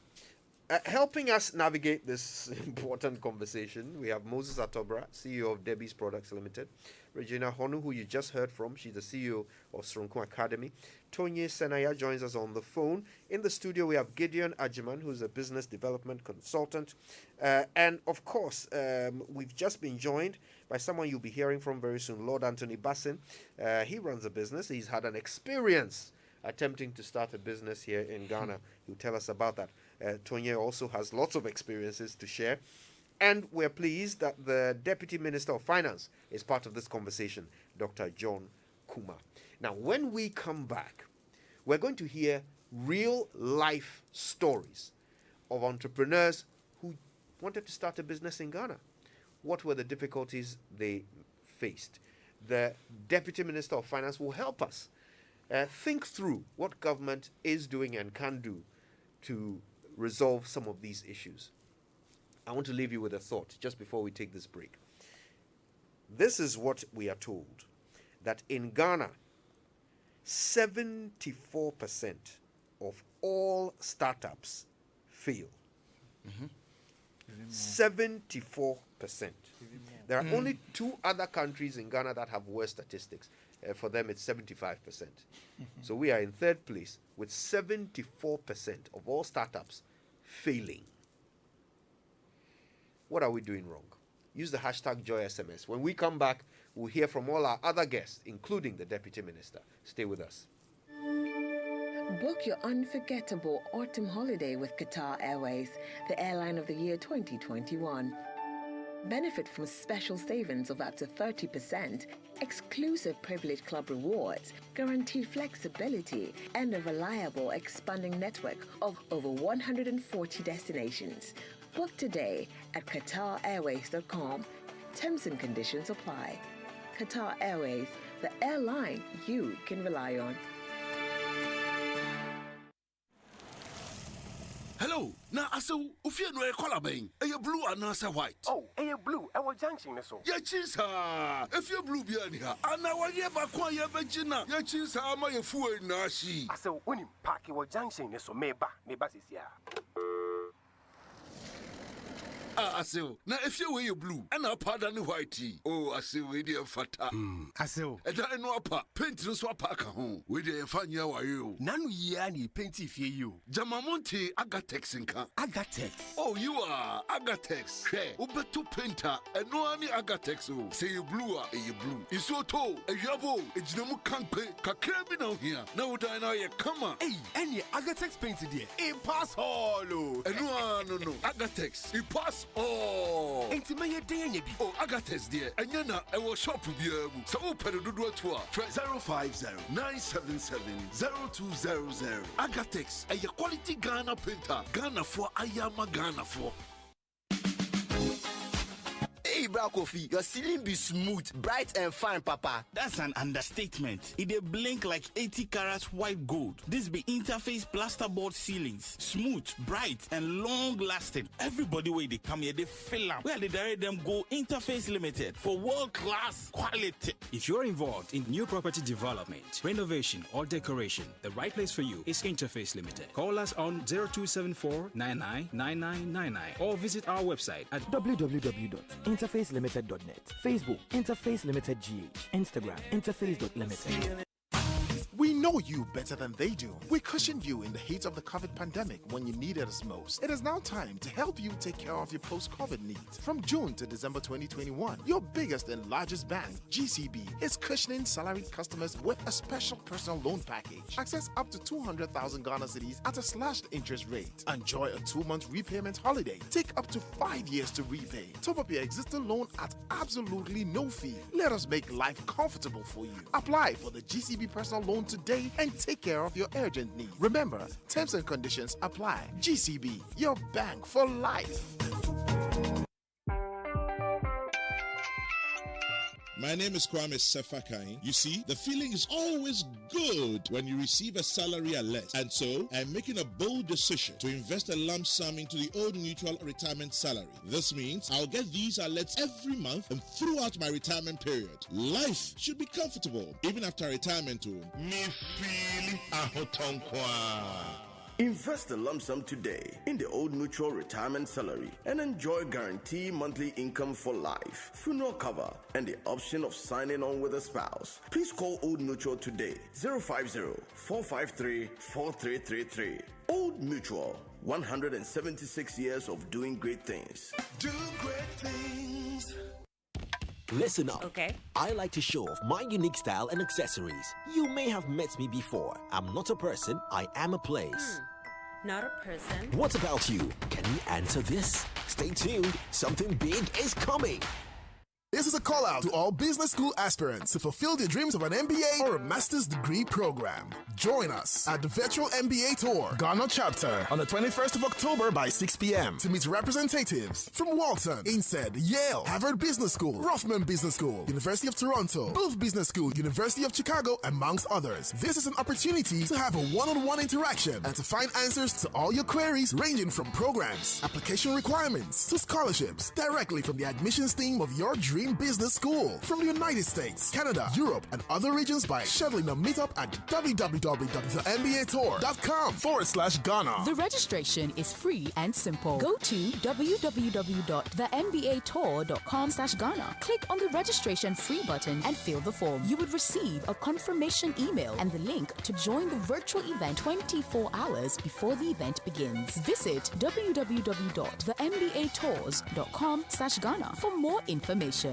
Helping us navigate this important conversation, we have Moses Atobra, CEO of Debbie's Products Limited. Regina Honu, who you just heard from, she's the CEO of Sronko Academy. Tonye Senaya joins us on the phone. In the studio, we have Gideon Ajiman, who's a business development consultant. And of course, we've just been joined by someone you'll be hearing from very soon, Lord Anthony Bassin. He runs a business. He's had an experience attempting to start a business here in Ghana. He'll tell us about that. Tonye also has lots of experiences to share. And we're pleased that the Deputy Minister of Finance is part of this conversation, Dr. John Kuma. Now, when we come back, we're going to hear real life stories of entrepreneurs who wanted to start a business in Ghana. What were the difficulties they faced? The Deputy Minister of Finance will help us think through what government is doing and can do to resolve some of these issues. I want to leave you with a thought just before we take this break. This is what we are told, that in Ghana, 74% of all startups fail. 74%. There are only 2 other countries in Ghana that have worse statistics. For them, it's 75%. So we are in 3rd place with 74% of all startups failing. What are we doing wrong? Use the hashtag JoySMS. When we come back, we'll hear from all our other guests, including the Deputy Minister. Stay with us. Book your unforgettable autumn holiday with Qatar Airways, the airline of the year 2021. Benefit from special savings of up to 30%, exclusive Privilege Club rewards, guaranteed flexibility, and a reliable expanding network of over 140 destinations. Book today at QatarAirways.com. Terms and conditions apply. Qatar Airways, the airline you can rely on. Hello, na aso ufie no e color ben. E blue and white. Oh, e blue. E wa junction so. Ya chinsa. If you blue bi ani ha. Ana wa ye ba kwa ye begina. Ya chinsa ama ye fu na shi. Aso unim park e wa junction so meba sisia. Asew, na if you wear blue and a pardon white. Oh, asew we dey fata. Asew. E da no apa paint no so apa ka ho. We dey fanya wa you. Nanu ye ani paint fie you. Jamamonte Agatex nka. Agatex. Oh, you are Agatex. Hwe, ubeto painter eno ani Agatex o. Say you blue you blue. Iso to, e yabo, e jinemu kanpe, kakra bi na hia. Na udan na ye kama. Hey, any Agatex paint there. E pass all. Eno no. Agatex. E pass all. Enti me ye dey anya bi. Oh, Agatex there. Enya na e wo shop bia mu. So wo pere dodo ato a. 050-977-0200. Agatex, a quality Ghana painter. Ghana for Ayama Ghana for. Hey, Bra Kofi, your ceiling be smooth, bright and fine, Papa. That's an understatement. It dey blink like 80 carats white gold. This be Interface plasterboard ceilings. Smooth, bright, and long-lasting. Everybody where they come here, they fill up. Where they direct them go Interface Limited for world-class quality. If you're involved in new property development, renovation, or decoration, the right place for you is Interface Limited. Call us on 0274-999999 or visit our website at www.interfacelimited.net. Facebook, Interface Limited GH. Instagram, interface.limited. We know you better than they do. We cushioned you in the heat of the COVID pandemic when you needed us most. It is now time to help you take care of your post-COVID needs. From June to December 2021, your biggest and largest bank, GCB, is cushioning salaried customers with a special personal loan package. Access up to 200,000 Ghana cedis at a slashed interest rate. Enjoy a 2-month repayment holiday. Take up to 5 years to repay. Top up your existing loan at absolutely no fee. Let us make life comfortable for you. Apply for the GCB personal loan today and take care of your urgent needs. Remember, terms and conditions apply. GCB, your bank for life. My name is Kwame Sefakain. You see, the feeling is always good when you receive a salary alert. And so, I'm making a bold decision to invest a lump sum into the Old Mutual retirement salary. This means I'll get these alerts every month and throughout my retirement period. Life should be comfortable, even after retirement. Me feel ahotonkwa. Invest a lump sum today in the Old Mutual retirement salary and enjoy guaranteed monthly income for life, funeral cover, and the option of signing on with a spouse. Please call Old Mutual today, 050-453-4333. Old Mutual, 176 years of doing great things. Do great things. Listen up. Okay. I like to show off my unique style and accessories. You may have met me before. I'm not a person, I am a place. not a person. What about you? Can you answer this? Stay tuned. Something big is coming. This is a call out to all business school aspirants to fulfill their dreams of an MBA or a master's degree program. Join us at the Virtual MBA Tour, Ghana Chapter, on the 21st of October by 6 p.m. to meet representatives from Walton, INSEAD, Yale, Harvard Business School, Rothman Business School, University of Toronto, Booth Business School, University of Chicago, amongst others. This is an opportunity to have a one-on-one interaction and to find answers to all your queries ranging from programs, application requirements, to scholarships directly from the admissions team of your dream business school from the United States, Canada, Europe, and other regions by scheduling a meetup at www.thembatour.com/Ghana. The registration is free and simple. Go to www.thembatour.com/Ghana. Click on the registration free button and fill the form. You would receive a confirmation email and the link to join the virtual event 24 hours before the event begins. Visit www.thembatours.com/Ghana for more information.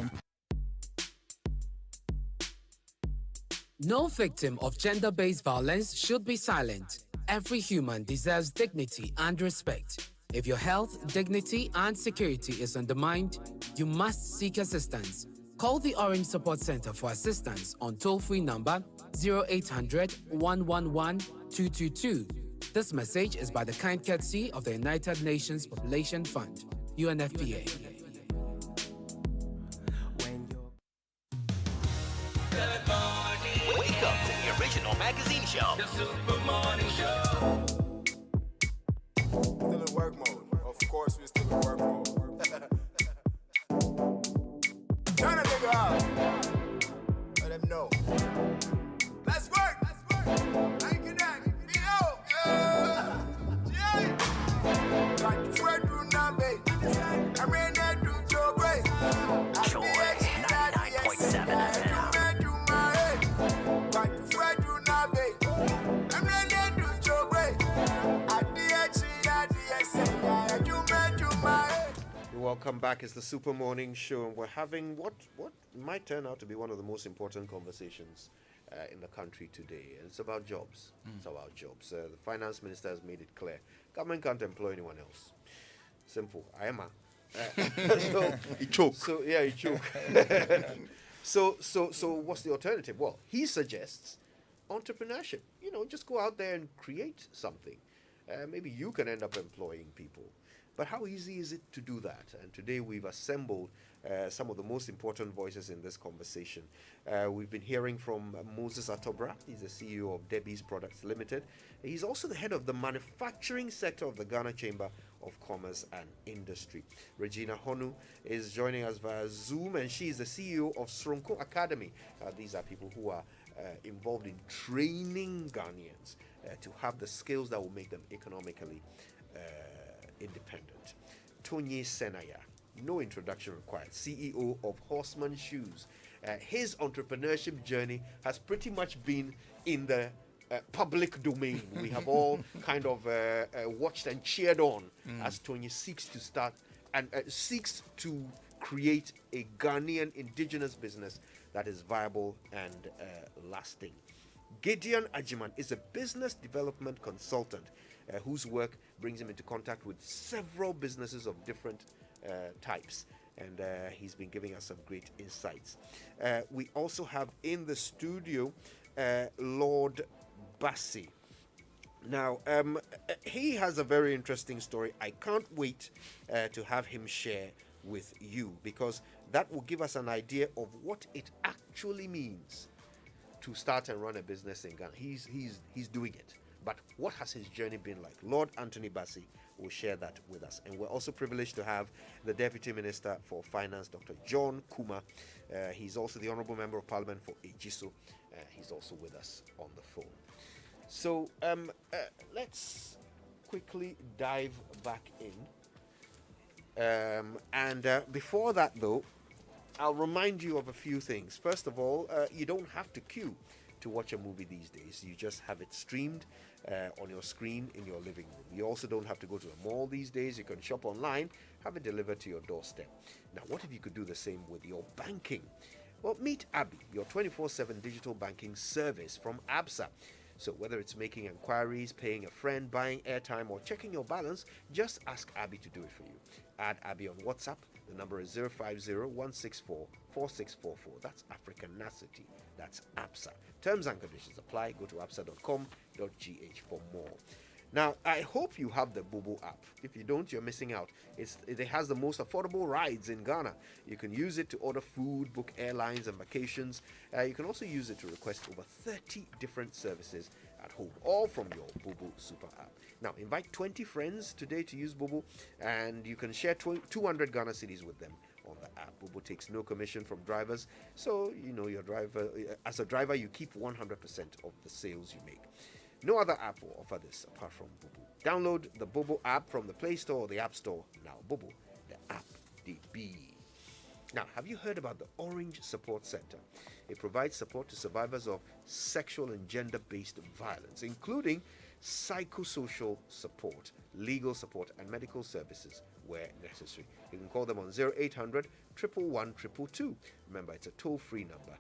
No victim of gender-based violence should be silent. Every human deserves dignity and respect. If your health, dignity, and security is undermined, you must seek assistance. Call the Orange Support Center for assistance on toll-free number 0800 111 222. This message is by the kind courtesy of the United Nations Population Fund, UNFPA. Wake up to the original magazine show. The Super Morning Show. Still in work mode. Of course, we're still in work mode. Turn a nigga out. Let them know. Let's work. Thank you, Dad. Joy 99.7 FM. Welcome back. It's the Super Morning Show, and we're having what might turn out to be one of the most important conversations in the country today. And it's about jobs. It's about jobs. The finance minister has made it clear. Government can't employ anyone else. Simple. I am He choke. So yeah, he choke. So what's the alternative? Well, he suggests entrepreneurship. Just go out there and create something. Maybe you can end up employing people. But how easy is it to do that? And today we've assembled some of the most important voices in this conversation. We've been hearing from Moses Atobra. He's the CEO of Debbie's Products Limited. He's also the head of the manufacturing sector of the Ghana Chamber of Commerce and Industry. Regina Honu is joining us via Zoom, and she is the CEO of Sronko Academy. These are people who are involved in training Ghanaians to have the skills that will make them economically independent. Tony Senaya, no introduction required, CEO of Horseman Shoes. His entrepreneurship journey has pretty much been in the public domain. We have all kind of watched and cheered on as Tony seeks to start and seeks to create a Ghanaian indigenous business that is viable and lasting. Gideon Ajiman is a business development consultant whose work brings him into contact with several businesses of different types, and he's been giving us some great insights. We also have in the studio Lord Bassi. Now, he has a very interesting story. I can't wait to have him share with you, because that will give us an idea of what it actually means to start and run a business in Ghana. He's doing it. But what has his journey been like? Lord Anthony Bassi will share that with us. And we're also privileged to have the Deputy Minister for Finance, Dr. John Kuma. He's also the Honorable Member of Parliament for Ejiso. He's also with us on the phone. So let's quickly dive back in. And before that, though, I'll remind you of a few things. First of all, you don't have to queue to watch a movie these days. You just have it streamed on your screen in your living room. You also don't have to go to a mall these days. You can shop online, have it delivered to your doorstep. Now, what if you could do the same with your banking? Well, meet Abby, your 24/7 digital banking service from ABSA. So whether it's making inquiries, paying a friend, buying airtime, or checking your balance, just ask Abby to do it for you. Add Abby on WhatsApp. The number is 050-164-4644. That's Africanacity. That's APSA. Terms and conditions apply. Go to apsa.com.gh for more. Now, I hope you have the Bobo app. If you don't, you're missing out. It has the most affordable rides in Ghana. You can use it to order food, book airlines and vacations. You can also use it to request over 30 different services at home, all from your Bobo Super app. Now, invite 20 friends today to use Bobo, and you can share 200 Ghana cedis with them on the app. Bobo takes no commission from drivers, so your driver, as a driver, you keep 100% of the sales you make. No other app will offer this apart from Bobo. Download the Bobo app from the Play Store or the App Store now. Bobo, the app they be. Now, have you heard about the Orange Support Center? It provides support to survivors of sexual and gender-based violence, including psychosocial support, legal support, and medical services where necessary. You can call them on 0800 111 222. Remember, it's a toll-free number.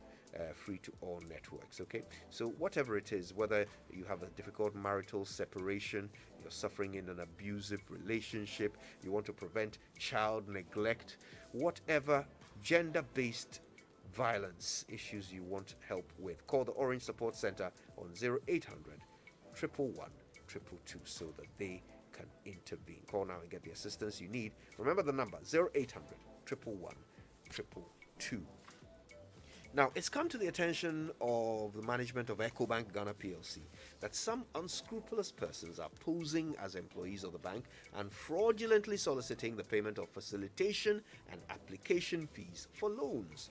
Free to all networks. Okay, so whatever it is, whether you have a difficult marital separation, you're suffering in an abusive relationship, you want to prevent child neglect, whatever gender-based violence issues you want help with, call the Orange Support Center on 0800 111 222 so that they can intervene. Call now and get the assistance you need. Remember the number 0800 111 222. Now, it's come to the attention of the management of EcoBank Ghana PLC that some unscrupulous persons are posing as employees of the bank and fraudulently soliciting the payment of facilitation and application fees for loans.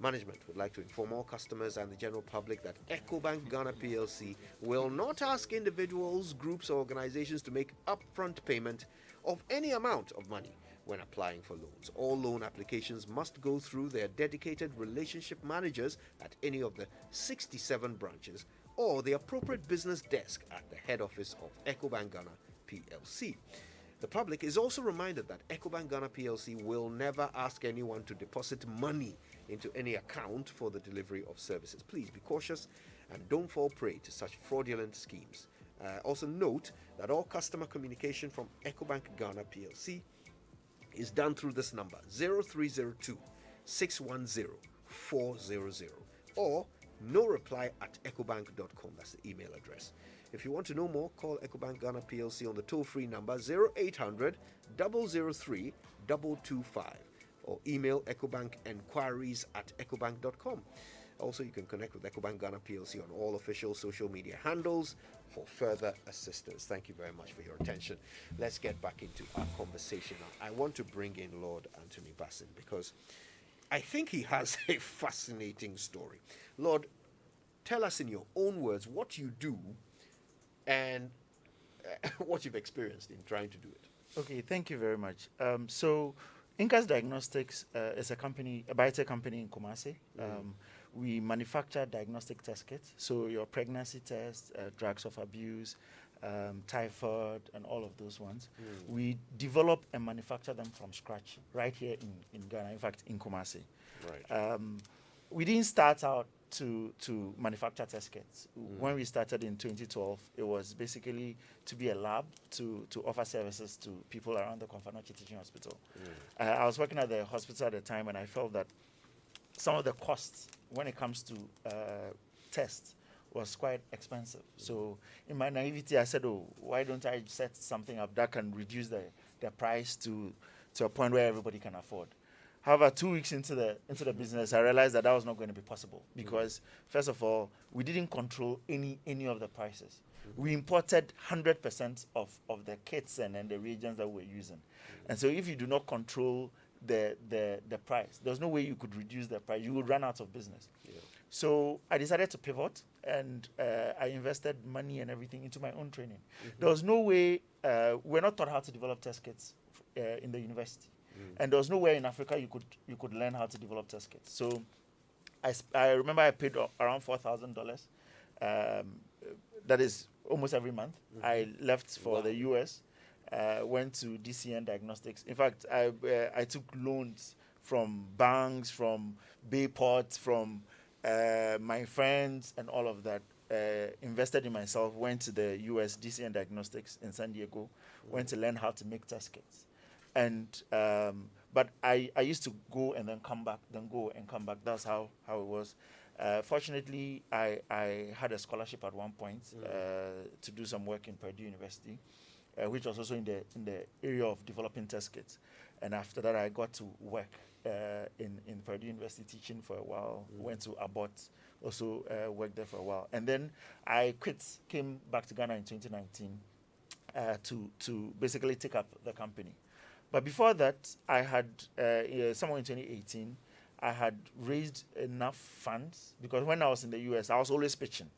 Management would like to inform all customers and the general public that EcoBank Ghana PLC will not ask individuals, groups, or organizations to make upfront payment of any amount of money when applying for loans. All loan applications must go through their dedicated relationship managers at any of the 67 branches or the appropriate business desk at the head office of EcoBank Ghana PLC. The public is also reminded that EcoBank Ghana PLC will never ask anyone to deposit money into any account for the delivery of services. Please be cautious and don't fall prey to such fraudulent schemes. Also note that all customer communication from EcoBank Ghana PLC is done through this number 0302 610 400 or no reply at ecobank.com. That's the email address. If you want to know more, call EcoBank Ghana PLC on the toll-free number 0800 003 225 or email ecobankenquiries@ecobank.com. Also, you can connect with EcoBank Ghana PLC on all official social media handles for further assistance. Thank you very much for your attention. Let's get back into our conversation now. I want to bring in Lord Anthony Bassin because I think he has a fascinating story. Lord, tell us in your own words what you do and what you've experienced in trying to do it. Okay, thank you very much. So, Incas Diagnostics is a biotech company in Kumasi. We manufacture diagnostic test kits, so your pregnancy test, drugs of abuse, typhoid, and all of those ones. We develop and manufacture them from scratch right here in Ghana, in fact, in Kumasi. Right. We didn't start out to manufacture test kits. When we started in 2012, it was basically to be a lab to offer services to people around the Konfanochi Teaching Hospital. I was working at the hospital at the time, and I felt that some of the costs when it comes to tests was quite expensive. So in my naivety, I said, oh, why don't I set something up that can reduce the price to a point where everybody can afford? However, 2 weeks into the business, I realized that was not going to be possible because, first of all, we didn't control any of the prices. We imported 100% of the kits and the reagents that we were using. And so if you do not control the price, there's no way you could reduce the price. You would run out of business. Yeah. So I decided to pivot, and I invested money and everything into my own training. There was no way, we're not taught how to develop test kits in the university. And there was nowhere in Africa you could learn how to develop test kits. So I remember I paid around $4,000. That is almost every month. I left for the US, went to DCN Diagnostics. In fact, I took loans from banks, from Bayport, from my friends, and all of that. invested in myself, went to the US DC and Diagnostics in San Diego, went to learn how to make test kits. And but I used to go and then come back, then go and come back. That's how it was. Fortunately, I had a scholarship at one point to do some work in Purdue University, which was also in the area of developing test kits. And after that, I got to work in Purdue University teaching for a while. Went to Abbott, also worked there for a while. And then I quit, came back to Ghana in 2019 to basically take up the company. But before that, I had, somewhere in 2018, I had raised enough funds, because when I was in the US, I was always pitching.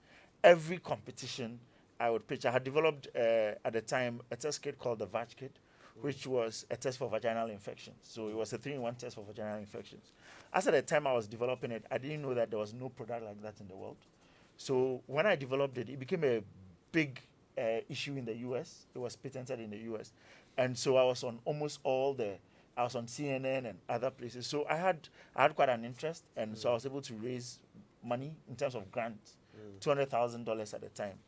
Every competition I would pitch. I had developed, at the time, a test kit called the VAG kit, which was a test for vaginal infections. So it was a 3-in-1 test for vaginal infections. As at the time I was developing it, I didn't know that there was no product like that in the world. So when I developed it, it became a big issue in the US. It was patented in the US. And so I was on almost I was on CNN and other places. So I had quite an interest, and so I was able to raise money in terms of grants, $200,000 at the time.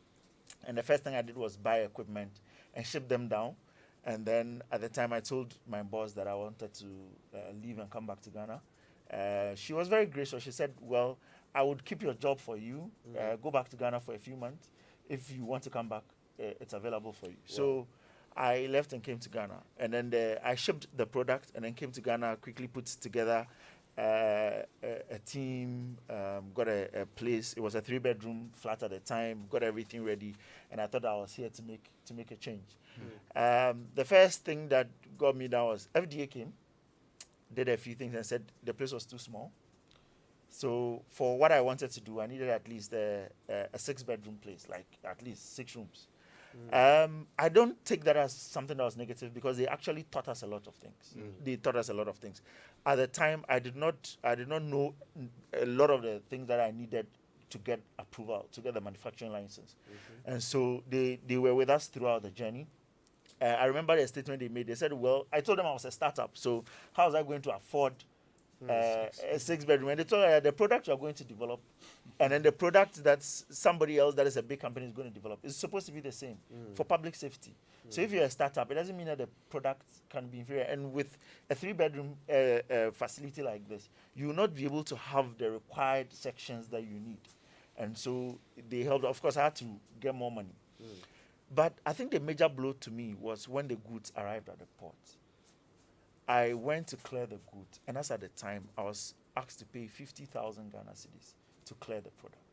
And the first thing I did was buy equipment and ship them down. And then at the time I told my boss that I wanted to leave and come back to Ghana. She was very gracious. She said, well, I would keep your job for you, go back to Ghana for a few months. If you want to come back, it's available for you. Wow. So I left and came to Ghana. And then I shipped the product and then came to Ghana, quickly put together a team, got a place. It was a 3-bedroom flat at the time, got everything ready. And I thought I was here to make a change. The first thing that got me down was FDA came, did a few things and said the place was too small. So for what I wanted to do, I needed at least a 6-bedroom place, like at least 6 rooms. I don't take that as something that was negative, because they actually taught us a lot of things. They taught us a lot of things. At the time, I did not know a lot of the things that I needed to get approval, to get the manufacturing license. And so they were with us throughout the journey. I remember the statement they made. They said, well, I told them I was a startup, so how was I going to afford a 6-bedroom? And they told me the product you're going to develop, and then the product that somebody else that is a big company is going to develop, is supposed to be the same for public safety. So if you're a startup, it doesn't mean that the product can be inferior. And with a 3-bedroom facility like this, you will not be able to have the required sections that you need. And so they helped. Of course, I had to get more money. But I think the major blow to me was when the goods arrived at the port. I went to clear the goods, and as at the time, I was asked to pay 50,000 Ghana cedis to clear the product.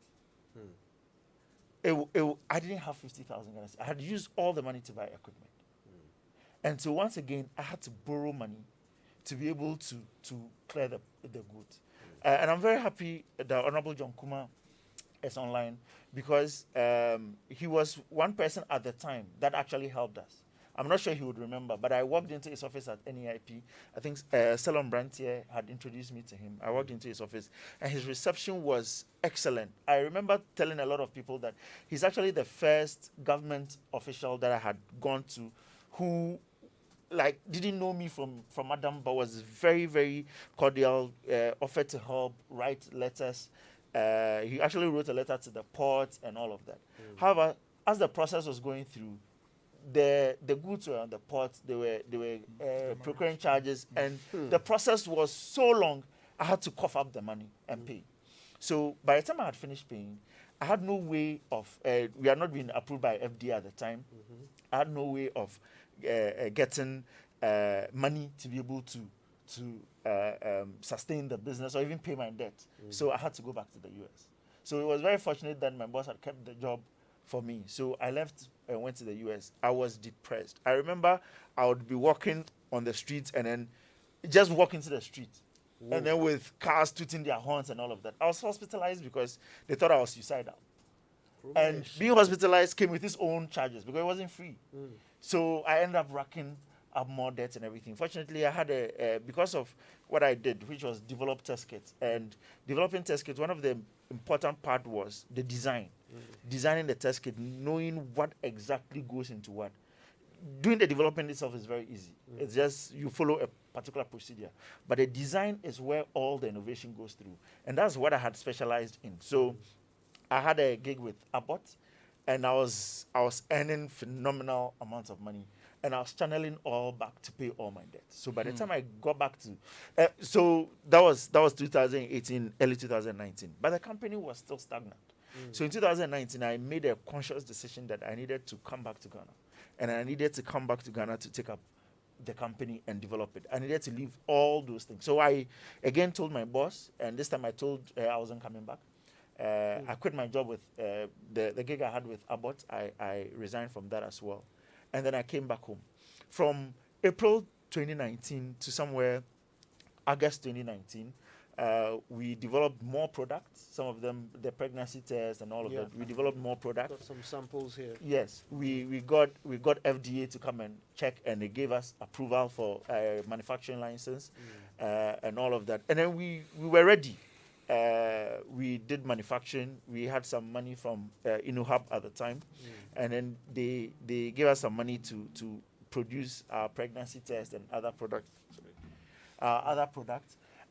I didn't have 50,000 Ghana cedis. I had used all the money to buy equipment. And so once again, I had to borrow money to be able to clear the goods. And I'm very happy that Honorable John Kuma is online, because he was one person at the time that actually helped us. I'm not sure he would remember, but I walked into his office at NEIP. I think Selon Brantier had introduced me to him. I walked into his office, and his reception was excellent. I remember telling a lot of people that he's actually the first government official that I had gone to who didn't know me from Adam, but was very, very cordial, offered to help, write letters. He actually wrote a letter to the port and all of that. However, as the process was going through, the goods were on the port, they were procuring charges, and the process was so long, I had to cough up the money and pay. So by the time I had finished paying, I had no way of, we had not been approved by FDA at the time. I had no way of getting money to be able to sustain the business or even pay my debt. So I had to go back to the US. So it was very fortunate that my boss had kept the job for me. So I left and went to the US. I was depressed. I remember I would be walking on the streets and then just walk into the street. Whoa. And then with cars tooting their horns and all of that. I was hospitalized because they thought I was suicidal. And being hospitalized came with its own charges because it wasn't free. So I ended up racking up more debts and everything. Fortunately, I had because of what I did, which was develop test kits. And developing test kits, one of the important part was the design. Designing the test kit, knowing what exactly goes into what. Doing the development itself is very easy. It's just you follow a particular procedure. But the design is where all the innovation goes through. And that's what I had specialized in. So I had a gig with Abbott, and I was earning phenomenal amounts of money, and I was channeling all back to pay all my debts. So by the time I got back to, so that was 2018, early 2019, but the company was still stagnant. So in 2019, I made a conscious decision that I needed to come back to Ghana, and I needed to come back to Ghana to take up the company and develop it. I needed to leave all those things. So I again told my boss, and this time I told I wasn't coming back. I quit my job with the gig I had with Abbott. I resigned from that as well. And then I came back home. From April 2019 to somewhere August 2019, we developed more products, some of them the pregnancy test and all of that. We developed more products. Got some samples here. Yes, we got FDA to come and check, and they gave us approval for manufacturing license and all of that. And then we were ready. We did manufacturing. We had some money from InnoHub at the time, and then they gave us some money to produce our pregnancy test and other products.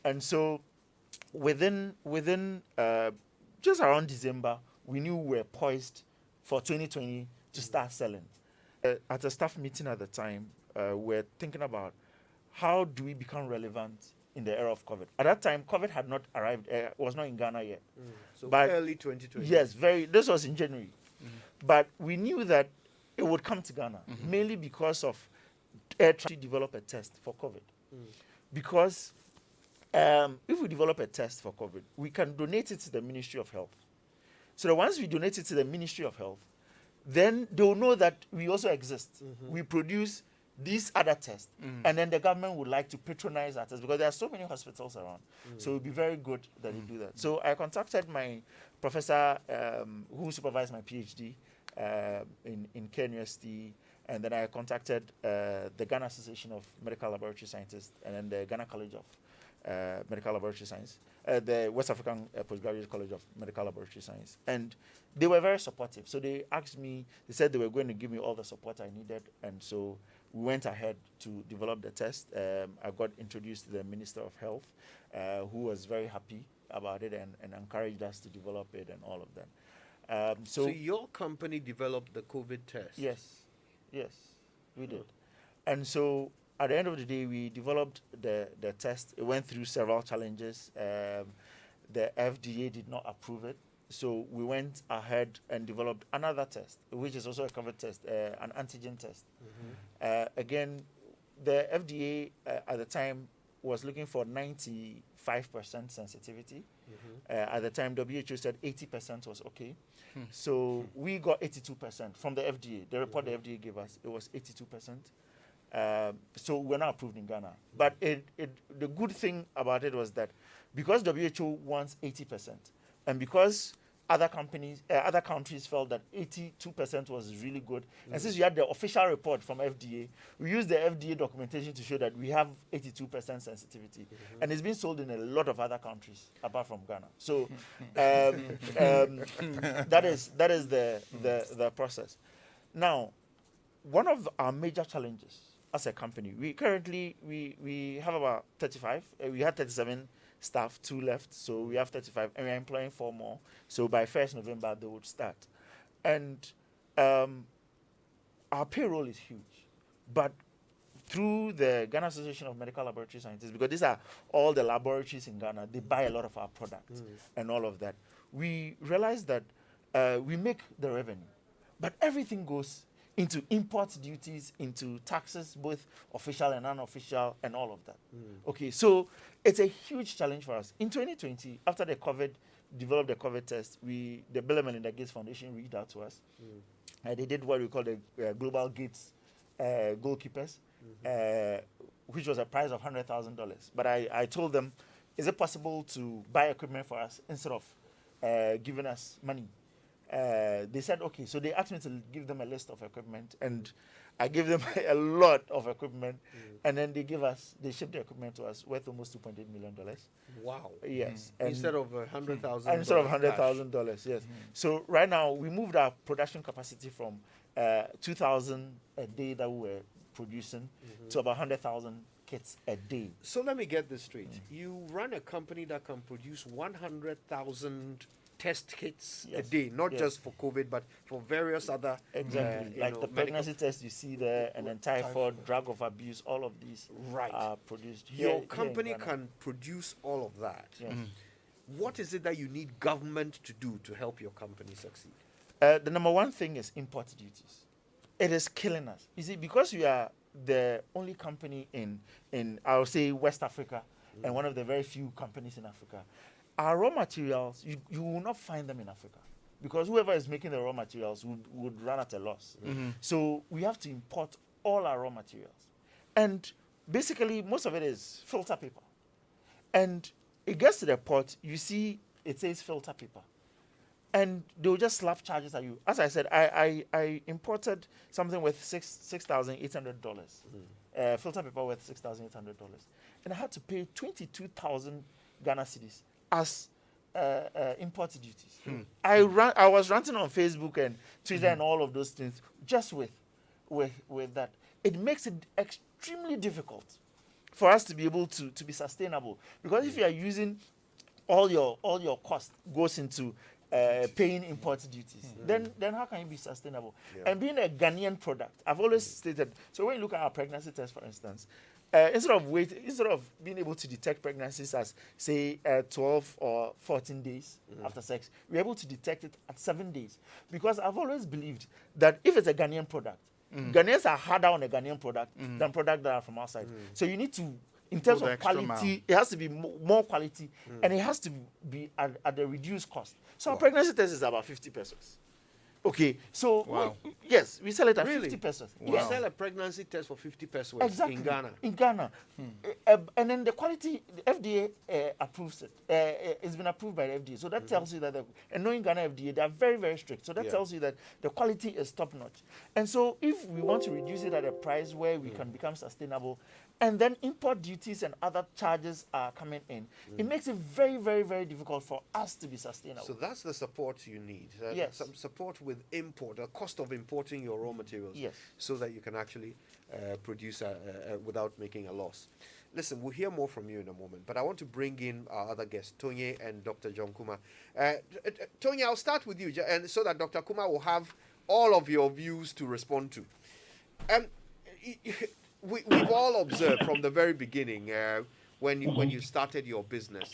And so within just around December, we knew we were poised for 2020 to start selling. At a staff meeting at the time, we're thinking about how do we become relevant in the era of COVID. At that time, COVID had not arrived, was not in Ghana yet. So but early 2020. Yes, this was in January. But we knew that it would come to Ghana, mainly because of trying to develop a test for COVID. Because if we develop a test for COVID, we can donate it to the Ministry of Health. So that once we donate it to the Ministry of Health, then they'll know that we also exist. We produce these other tests, and then the government would like to patronize our tests because there are so many hospitals around. So it would be very good that you do that. So I contacted my professor who supervised my PhD in Care University, and then I contacted the Ghana Association of Medical Laboratory Scientists, and then the Ghana College of Medical Laboratory Science, the West African Postgraduate College of Medical Laboratory Science. And they were very supportive. So they asked me, they said they were going to give me all the support I needed. And so we went ahead to develop the test. I got introduced to the Minister of Health, who was very happy about it and encouraged us to develop it and all of that. So your company developed the COVID test? Yes, we did. And so at the end of the day, we developed the test. It went through several challenges. The FDA did not approve it. So we went ahead and developed another test, which is also a COVID test, an antigen test. Again, the FDA at the time was looking for 95% sensitivity. At the time, WHO said 80% was okay. So we got 82% from the FDA. The report the FDA gave us, it was 82%. So we're not approved in Ghana. But the good thing about it was that because WHO wants 80%, and because other countries felt that 82% was really good, and since we had the official report from FDA, we used the FDA documentation to show that we have 82% sensitivity, and it's been sold in a lot of other countries apart from Ghana. So that is the process. Now, one of our major challenges as a company, we currently we have about 35. We had 37 staff, 2 left, so we have 35, and we're employing 4 more. So by 1st November, they would start. And our payroll is huge. But through the Ghana Association of Medical Laboratory Scientists, because these are all the laboratories in Ghana, they buy a lot of our products and all of that. We realized that we make the revenue, but everything goes into import duties, into taxes, both official and unofficial, and all of that. Okay, so it's a huge challenge for us. In 2020, after the COVID, developed the COVID test, the Bill and Melinda Gates Foundation reached out to us. They did what we call the Global Gates Goalkeepers, which was a prize of $100,000. But I told them, is it possible to buy equipment for us instead of giving us money? They said, okay. So they asked me to give them a list of equipment, and I gave them a lot of equipment, and then they shipped the equipment to us worth almost $2.8 million. Wow. Yes. Instead of $100,000. Instead of $100,000, yes. So right now, we moved our production capacity from 2,000 a day that we were producing to about 100,000 kits a day. So let me get this straight. You run a company that can produce 100,000 test kits a Yes. day, not Yes. just for COVID, but for various other Exactly, you like know, the medical- pregnancy test you see there, and then typhoid, drug of abuse, all of these are produced here. Your here in company Ghana. can produce all of that. Yes. What is it that you need government to do to help your company succeed? The number one thing is import duties. It is killing us. You see, because we are the only company in I'll say West Africa, and one of the very few companies in Africa, our raw materials you will not find them in Africa, because whoever is making the raw materials would run at a loss. So we have to import all our raw materials, and basically most of it is filter paper, and it gets to the port, you see it says filter paper, and they'll just slap charges at you. As I said, I imported something with $6,800, filter paper worth $6,800, and I had to pay 22,000 Ghana cedis as import duties. I was ranting on Facebook and Twitter and all of those things just with that. It makes it extremely difficult for us to be able to be sustainable, because if you are using all your cost goes into paying import duties, then how can you be sustainable? And being a Ghanaian product, I've always stated. So when you look at our pregnancy test, for instance, instead of being able to detect pregnancies as say 12 or 14 days after sex, we're able to detect it at 7 days, because I've always believed that if it's a Ghanaian product, Ghanaians are harder on a Ghanaian product than products that are from outside. So you need to, in terms Go the of extra quality, mile. it has to be more quality, and it has to be at a reduced cost. So our pregnancy test is about 50 pesos. Okay, so yes, we sell it at 50 pesos. You Yes. sell a pregnancy test for 50 pesos Exactly. in Ghana. In Ghana. And then the quality, the FDA approves it. It's been approved by the FDA. So that tells you that, and knowing Ghana FDA, they are very, very strict. So that tells you that the quality is top notch. And so if we want to reduce it at a price where we can become sustainable, and then import duties and other charges are coming in, it makes it very, very, very difficult for us to be sustainable. So that's the support you need. Yes. Some support with import, the cost of importing your raw materials, Yes. so that you can actually produce without making a loss. Listen, we'll hear more from you in a moment, but I want to bring in our other guests, Tonye and Dr. John Kuma. Tonye, I'll start with you, and so that Dr. Kuma will have all of your views to respond to. We've all observed from the very beginning when you started your business,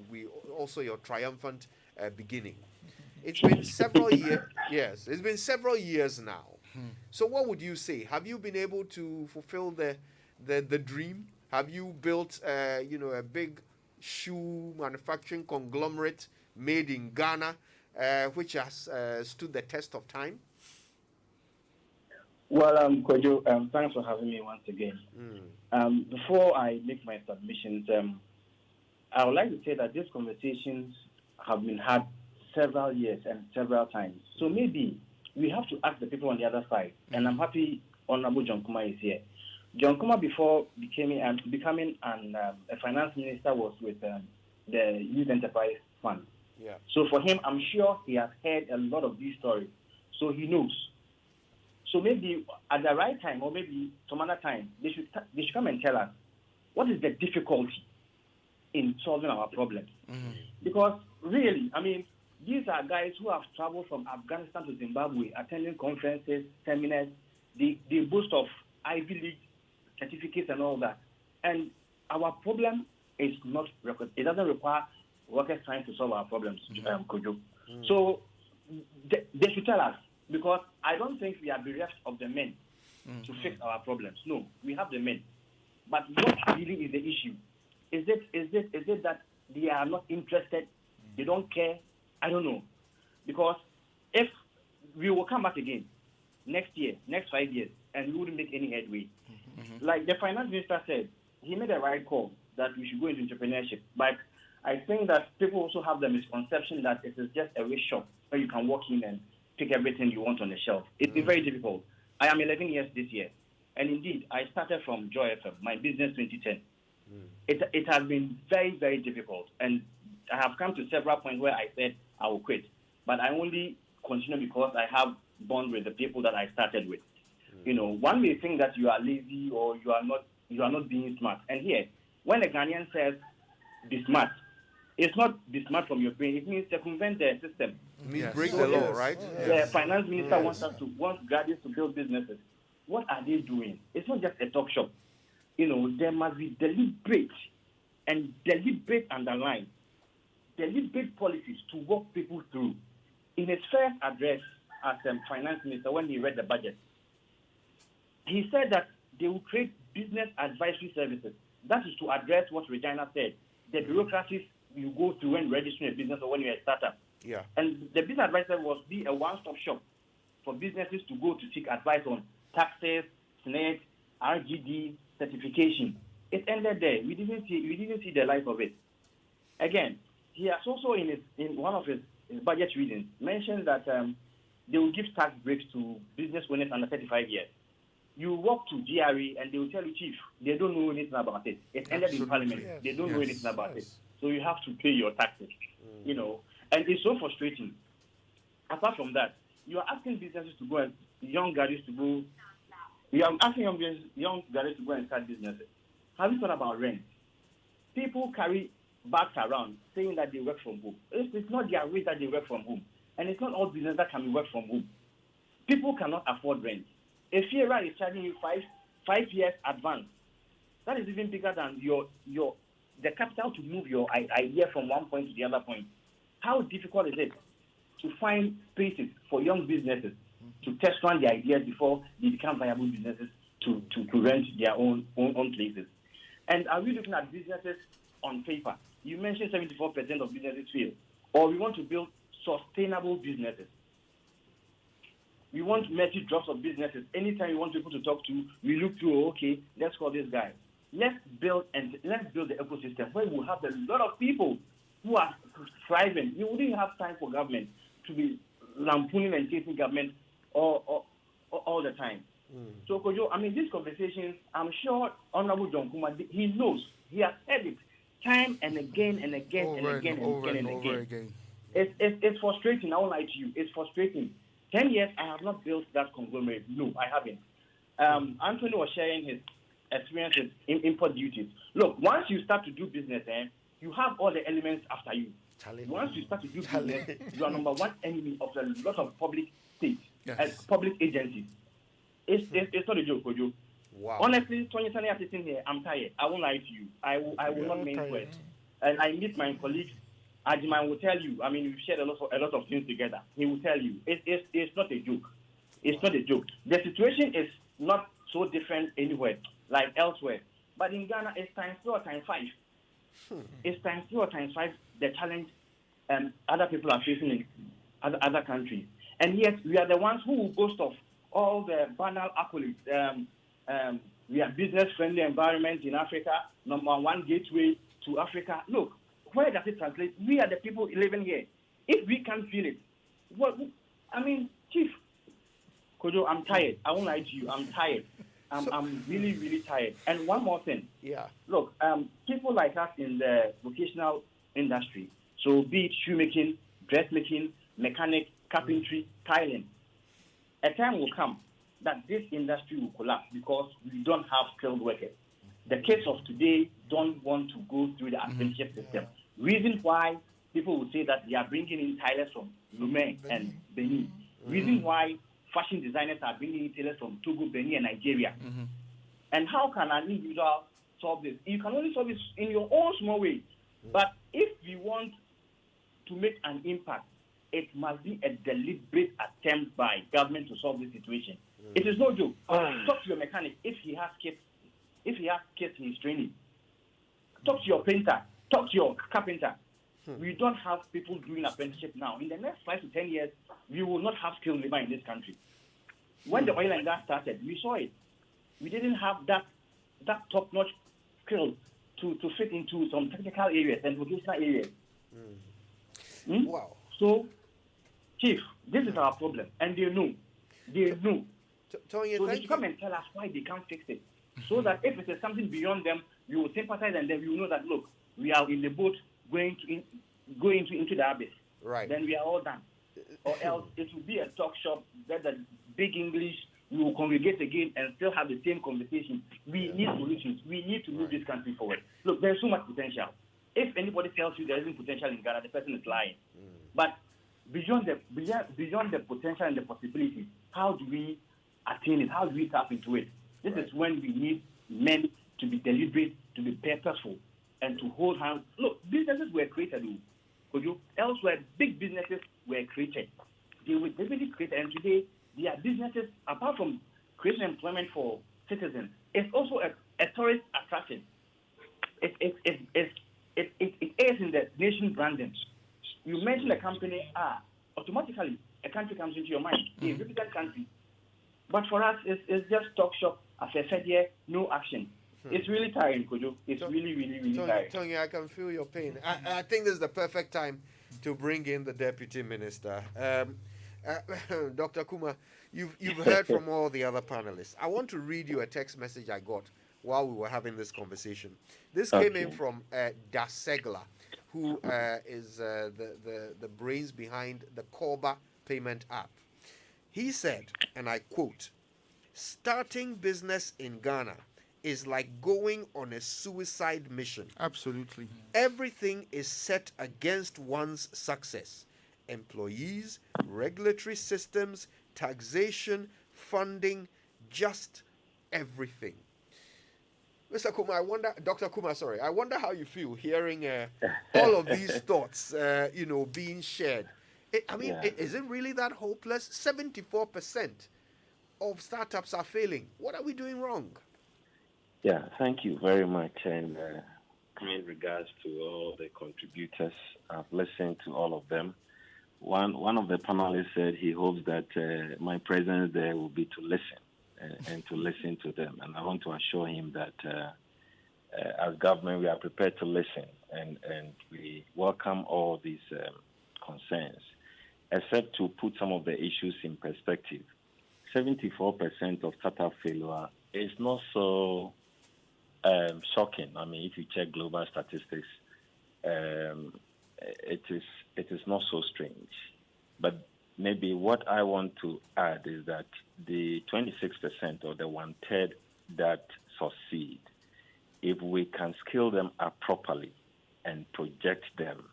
we also your triumphant beginning. It's been several years. Yes, it's been several years now. So what would you say? Have you been able to fulfill the dream? Have you built a big shoe manufacturing conglomerate made in Ghana, which has stood the test of time? Well, Kojo, thanks for having me once again. Before I make my submissions, I would like to say that these conversations have been had several years and several times. So maybe we have to ask the people on the other side. And I'm happy Honorable John Kuma is here. John Kuma, before becoming a finance minister, was with the Youth Enterprise Fund. Yeah. So for him, I'm sure he has heard a lot of these stories. So he knows. So maybe at the right time, or maybe some other time, they should come and tell us what is the difficulty in solving our problems. Because really, I mean, these are guys who have traveled from Afghanistan to Zimbabwe, attending conferences, seminars. They boast of Ivy League certificates and all that. And our problem is not, it doesn't require workers trying to solve our problems, Kojo. So they should tell us. Because I don't think we are bereft of the men to fix our problems. No, we have the men. But what really is the issue? Is it that they are not interested? They don't care? I don't know. Because if we will come back again next year, next 5 years, and we wouldn't make any headway. Like the finance minister said, he made a right call that we should go into entrepreneurship. But I think that people also have the misconception that it is just a wish shop where you can walk in and pick everything you want on the shelf. It's been very difficult. I am 11 years this year. And indeed, I started from Joy FM, my business 2010. It has been very, very difficult. And I have come to several points where I said I will quit. But I only continue because I have bond with the people that I started with. You know, one may think that you are lazy or you are not being smart. And here, when a Ghanaian says be smart, It's not be smart from your brain. It means circumvent the system. It means break the law, right? The finance minister wants graduates to build businesses. What are they doing? It's not just a talk shop. There must be deliberate underline, deliberate policies to walk people through. In his first address as finance minister, when he read the budget, he said that they will create business advisory services. That is to address what Regina said, the bureaucracies you go through when registering a business or when you're a startup. Yeah. And the business advisor was be a one-stop shop for businesses to go to seek advice on taxes, SNET, RGD, certification. It ended there. We didn't see the life of it. Again, he has also in one of his budget readings mentioned that they will give tax breaks to business owners under 35 years. You walk to GRE and they will tell you, Chief, they don't know anything about it. It ended in Parliament. Yes. They don't know anything about it. So you have to pay your taxes, And it's so frustrating. Apart from that, you are asking businesses to go and young graduates to go. You are asking young graduates to go and start businesses. Have you thought about rent? People carry bags around saying that they work from home. It's not their way that they work from home. And it's not all business that can be work from home. People cannot afford rent. A FIERA is charging you five years advance. That is even bigger than the capital to move your idea from one point to the other point. How difficult is it to find spaces for young businesses to test run the ideas before they become viable businesses to rent their own places? And are we looking at businesses on paper? You mentioned 74% of businesses fail. Or we want to build sustainable businesses. We want messy drops of businesses. Anytime we want people to talk to, we look through, okay, let's call this guy. Let's build the ecosystem where we'll have a lot of people who are thriving. You wouldn't have time for government to be lampooning and chasing government all the time. So, Kojo, these conversations, I'm sure Honorable John Kuma, he knows. He has said it time and again and again and again and again and again. It's frustrating. I won't lie to you. It's frustrating. 10 years, I have not built that conglomerate. No, I haven't. Anthony was sharing his experiences in import duties. Look, once you start to do business, you have all the elements after you. Once you start to do business, you are number one enemy of a lot of public states and public agencies. It's not a joke, Kojo. Wow. Honestly, 2020 sitting here, I'm tired. I won't lie to you. I will not mean sweat. And I meet my colleagues. Ajiman will tell you. We've shared a lot of things together. He will tell you. It's not a joke. It's not a joke. The situation is not so different anywhere, like elsewhere. But in Ghana, it's times 2 or times 5. It's times 2 or times 5 the challenge other people are facing in other countries. And yet, we are the ones who will boast of all the banal accolades. We are business-friendly environment in Africa, number one gateway to Africa. Look, where does it translate? We are the people living here. If we can't feel it, Chief, Kojo, I'm tired. I won't lie to you. I'm tired. I'm really, really tired. And one more thing. Yeah. Look, people like us in the vocational industry, so be it shoemaking, dressmaking, mechanic, carpentry, tiling, a time will come that this industry will collapse because we don't have skilled workers. The kids of today don't want to go through the apprenticeship system. Reason why people will say that they are bringing in tailors from Lomé and Benin. Reason why fashion designers are bringing in tailors from Togo, Benin, and Nigeria. And how can an individual solve this? You can only solve this in your own small way. But if we want to make an impact, it must be a deliberate attempt by government to solve this situation. It is no joke. Talk to your mechanic if he has kids. If he has kids in his training. Talk to your painter. Talk to your carpenter. We don't have people doing apprenticeship now. In the next 5 to 10 years, we will not have skilled labor in this country. When the oil and gas started, we saw it. We didn't have that top-notch skill to fit into some technical areas and vocational areas. Wow. So, Chief, this is our problem, and they know. They know. Tony, so they should come and tell us why they can't fix it. So that if it is something beyond them, we will sympathize and then we will know that, look, we are in the boat going into the abyss. Right. Then we are all done. Or else it will be a talk shop, that the big English, we will congregate again and still have the same conversation. We need solutions. We need to move this country forward. Look, there's so much potential. if anybody tells you there isn't potential in Ghana, the person is lying. But beyond the potential and the possibilities, how do we attain it? How do we tap into it? This is when we need men to be deliberate, to be purposeful, and to hold hands. Look, businesses were created. Elsewhere, big businesses were created. They were definitely created, and today their businesses, apart from creating employment for citizens, it's also a tourist attraction. It aids in the nation branding. You mention a company, automatically a country comes into your mind, a represent country. But for us, it's just talk shop. As I said here, no action. It's really tiring, Kojo. It's really tiring. Tony, I can feel your pain. I think this is the perfect time to bring in the Deputy Minister. Dr. Kuma, you've heard from all the other panelists. I want to read you a text message I got while we were having this conversation. This came in from Dasegla, who is the brains behind the Korba payment app. He said, and I quote, "Starting business in Ghana is like going on a suicide mission. Absolutely. Everything is set against one's success. Employees, regulatory systems, taxation, funding, just everything." Mr. Kuma, Dr. Kuma, I wonder how you feel hearing all of these thoughts, being shared. Is it really that hopeless? 74% of startups are failing. What are we doing wrong? Yeah, thank you very much. And in regards to all the contributors, I've listened to all of them. One of the panelists said he hopes that my presence there will be to listen and to listen to them. And I want to assure him that as government, we are prepared to listen and we welcome all these concerns, except to put some of the issues in perspective. 74% of startup failure is not so shocking. I mean, if you check global statistics, it is not so strange. But maybe what I want to add is that the 26% or the 1/3 that succeed, if we can scale them up properly and project them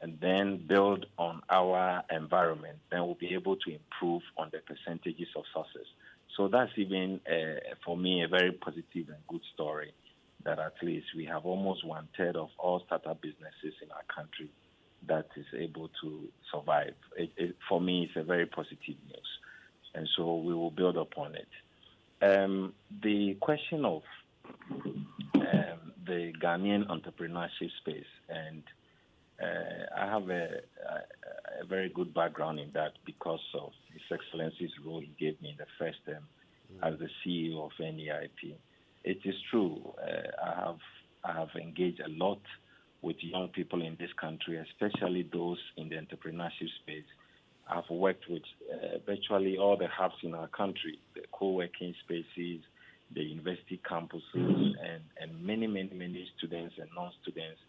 and then build on our environment, then we'll be able to improve on the percentages of success. So that's even, for me, a very positive and good story that at least we have almost 1/3 of all startup businesses in our country that is able to survive. For me, it's a very positive news. And so we will build upon it. The question of the Ghanaian entrepreneurship space, and I have a very good background in that because of His Excellency's role he gave me in the first term as the CEO of NEIP. It is true. I have engaged a lot with young people in this country, especially those in the entrepreneurship space. I've worked with virtually all the hubs in our country, the co-working spaces, the university campuses, and many students and non-students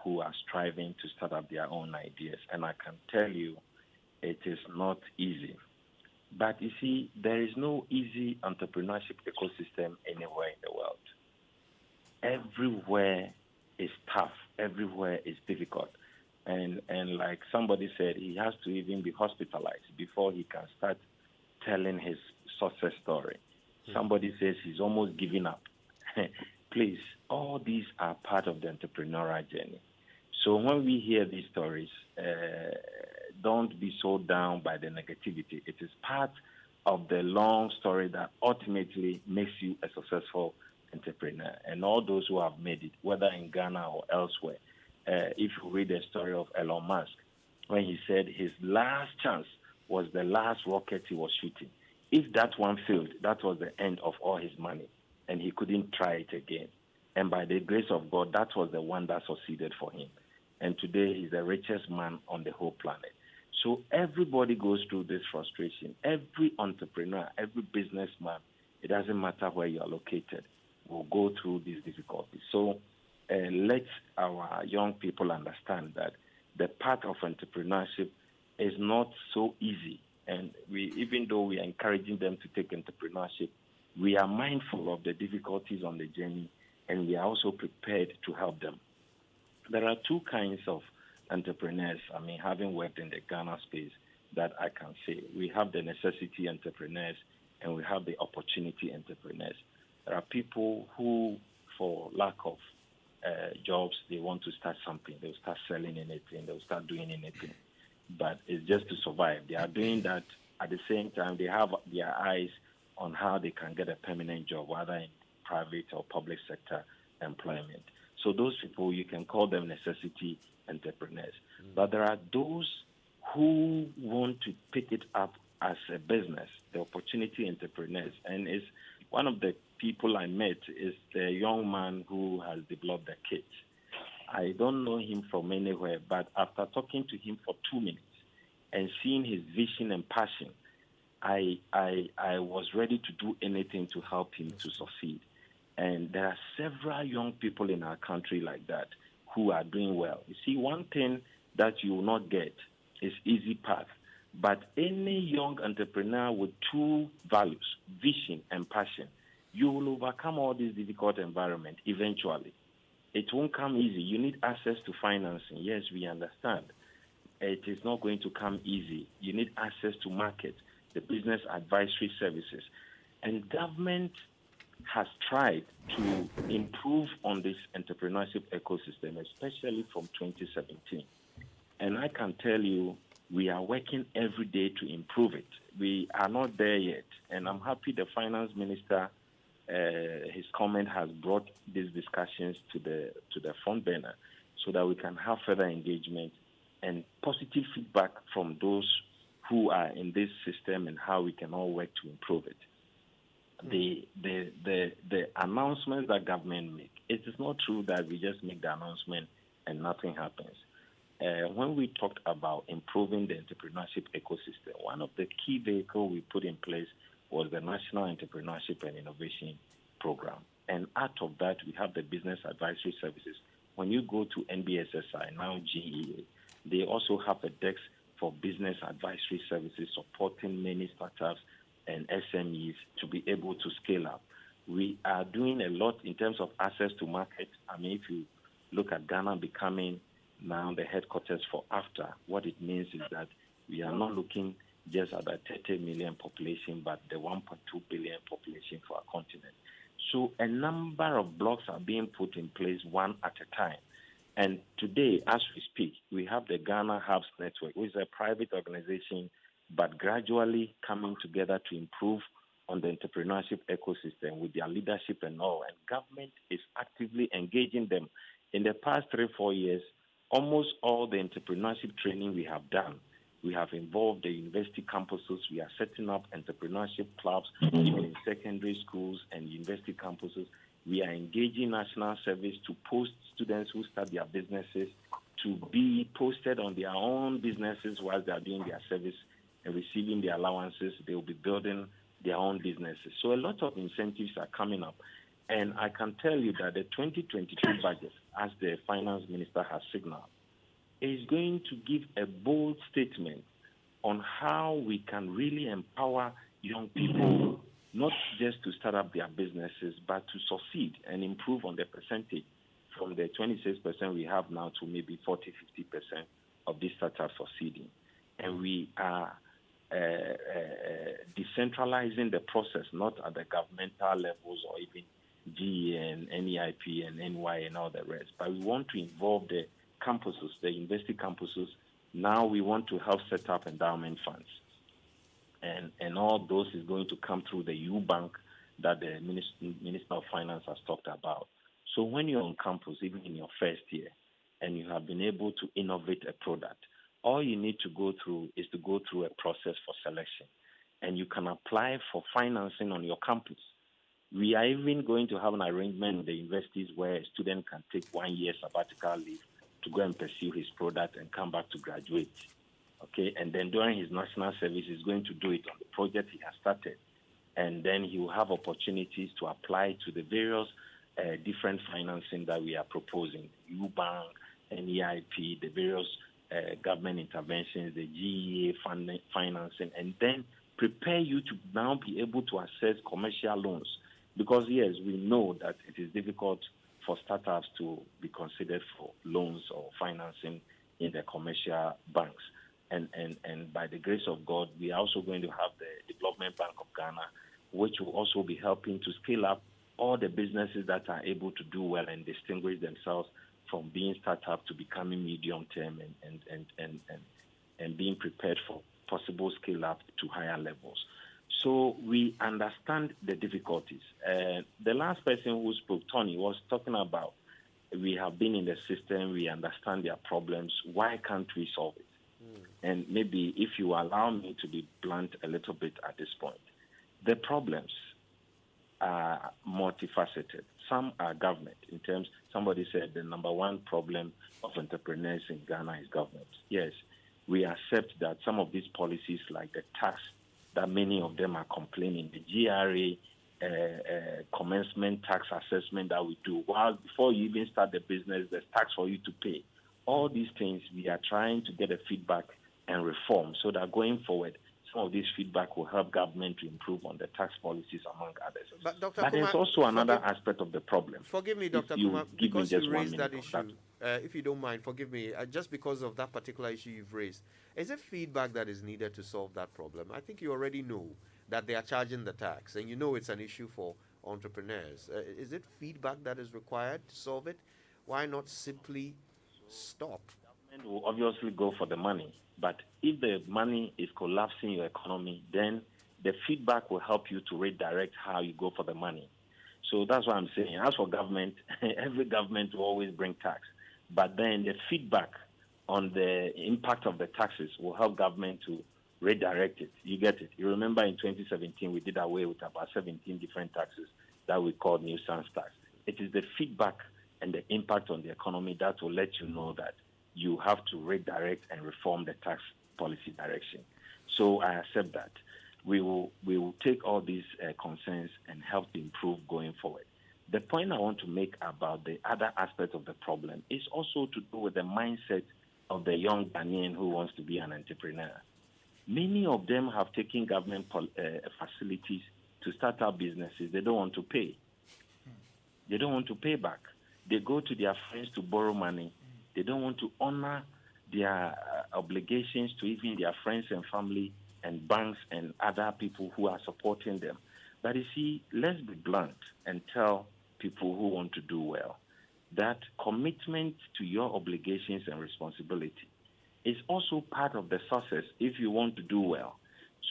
who are striving to start up their own ideas. And I can tell you, it is not easy. But you see, there is no easy entrepreneurship ecosystem anywhere in the world. Everywhere is tough. Everywhere is difficult. And like somebody said, he has to even be hospitalized before he can start telling his success story. Somebody says he's almost giving up. Please, all these are part of the entrepreneurial journey. So when we hear these stories, don't be so down by the negativity. It is part of the long story that ultimately makes you a successful entrepreneur. And all those who have made it, whether in Ghana or elsewhere, if you read the story of Elon Musk, when he said his last chance was the last rocket he was shooting. If that one failed, that was the end of all his money, and he couldn't try it again. And by the grace of God, that was the one that succeeded for him. And today, he's the richest man on the whole planet. So everybody goes through this frustration. Every entrepreneur, every businessman, it doesn't matter where you are located, will go through these difficulties. So let our young people understand that the path of entrepreneurship is not so easy. And even though we are encouraging them to take entrepreneurship, we are mindful of the difficulties on the journey, and we are also prepared to help them. there are two kinds of entrepreneurs. I mean, having worked in the Ghana space, that I can say. We have the necessity entrepreneurs and we have the opportunity entrepreneurs. There are people who, for lack of jobs, they want to start something. They'll start selling anything. They'll start doing anything. But it's just to survive. They are doing that. At the same time, they have their eyes on how they can get a permanent job, whether in private or public sector employment. So those people, you can call them necessity entrepreneurs. But there are those who want to pick it up as a business, the opportunity entrepreneurs. And it's one of the people I met is the young man who has developed the kit. I don't know him from anywhere, but after talking to him for 2 minutes and seeing his vision and passion, I was ready to do anything to help him to succeed. And there are several young people in our country like that who are doing well. You see, one thing that you will not get is easy path. But any young entrepreneur with two values, vision and passion, you will overcome all this difficult environment eventually. It won't come easy. You need access to financing. Yes, we understand. It is not going to come easy. You need access to market, the business advisory services. And government has tried to improve on this entrepreneurship ecosystem, especially from 2017. And I can tell you, we are working every day to improve it. We are not there yet. And I'm happy the finance minister, his comment has brought these discussions to the front burner so that we can have further engagement and positive feedback from those who are in this system and how we can all work to improve it. The announcements that government make, it is not true that we just make the announcement and nothing happens. When we talked about improving the entrepreneurship ecosystem, one of the key vehicles we put in place was the National Entrepreneurship and Innovation Program. And out of that, we have the Business Advisory Services. When you go to NBSSI, now GEA, they also have a desk for business advisory services supporting many startups and SMEs to be able to scale up. We are doing a lot in terms of access to market. I mean, if you look at Ghana becoming now the headquarters for AFTA, what it means is that we are not looking just at a 30 million population, but the 1.2 billion population for our continent. So a number of blocks are being put in place one at a time. And today, as we speak, we have the Ghana Hubs Network, which is a private organization, but gradually coming together to improve on the entrepreneurship ecosystem with their leadership and all. And government is actively engaging them. In the past 3-4 years, almost all the entrepreneurship training we have done, we have involved the university campuses. We are setting up entrepreneurship clubs even in secondary schools and university campuses. We are engaging national service to post students who start their businesses to be posted on their own businesses while they are doing their service and receiving their allowances. They will be building their own businesses. So a lot of incentives are coming up. And I can tell you that the 2022 budget, as the finance minister has signaled, is going to give a bold statement on how we can really empower young people, not just to start up their businesses, but to succeed and improve on the percentage from the 26% we have now to maybe 40-50% of these startups succeeding. And we are decentralizing the process, not at the governmental levels or even GE and NEIP and NY and all the rest. But we want to involve the campuses, the university campuses. Now we want to help set up endowment funds. And all those is going to come through the U Bank that the Minister of Finance has talked about. So when you're on campus, even in your first year, and you have been able to innovate a product, all you need to go through is to go through a process for selection. And you can apply for financing on your campus. We are even going to have an arrangement in the universities where a student can take 1 year sabbatical leave to go and pursue his product and come back to graduate. Okay, and then during his national service, he's going to do it on the project he has started. And then he will have opportunities to apply to the various different financing that we are proposing, U-Bank, NEIP, the various government interventions, the GEA financing, and then prepare you to now be able to access commercial loans. Because, yes, we know that it is difficult for startups to be considered for loans or financing in the commercial banks. And by the grace of God, we are also going to have the Development Bank of Ghana, which will also be helping to scale up all the businesses that are able to do well and distinguish themselves from being startup to becoming medium term and being prepared for possible scale up to higher levels. So we understand the difficulties. The last person who spoke, Tony, was talking about we have been in the system, we understand their problems, why can't we solve it? And maybe if you allow me to be blunt a little bit at this point, the problems are multifaceted. Some are government. In terms, somebody said the number one problem of entrepreneurs in Ghana is government. Yes, we accept that some of these policies, like the tax, that many of them are complaining, the GRA commencement tax assessment that we do, while before you even start the business, there's tax for you to pay. All these things, we are trying to get a feedback and reform so that going forward, some of this feedback will help government to improve on the tax policies, among others. But, Dr. But there's Kumar, also another aspect of the problem. Forgive me, Dr. If you Kumar, give me because just you 1 raised that minute on issue. If you don't mind, forgive me, just because of that particular issue you've raised. Is it feedback that is needed to solve that problem? I think you already know that they are charging the tax, and you know it's an issue for entrepreneurs. Is it feedback that is required to solve it? Why not simply stop? Government will obviously go for the money, but if the money is collapsing your economy, then the feedback will help you to redirect how you go for the money. So that's what I'm saying. As for government, every government will always bring tax, but then the feedback on the impact of the taxes will help government to redirect it. You get it? You remember in 2017, we did away with about 17 different taxes that we called nuisance tax. It is the feedback and the impact on the economy that will let you know that you have to redirect and reform the tax policy direction. So I accept that. We will take all these concerns and help to improve going forward. The point I want to make about the other aspect of the problem is also to do with the mindset of the young Ghanaian who wants to be an entrepreneur. Many of them have taken government facilities to start up businesses. They don't want to pay. They don't want to pay back. They go to their friends to borrow money. They don't want to honor their obligations to even their friends and family and banks and other people who are supporting them. But you see, let's be blunt and tell people who want to do well that commitment to your obligations and responsibility is also part of the success if you want to do well.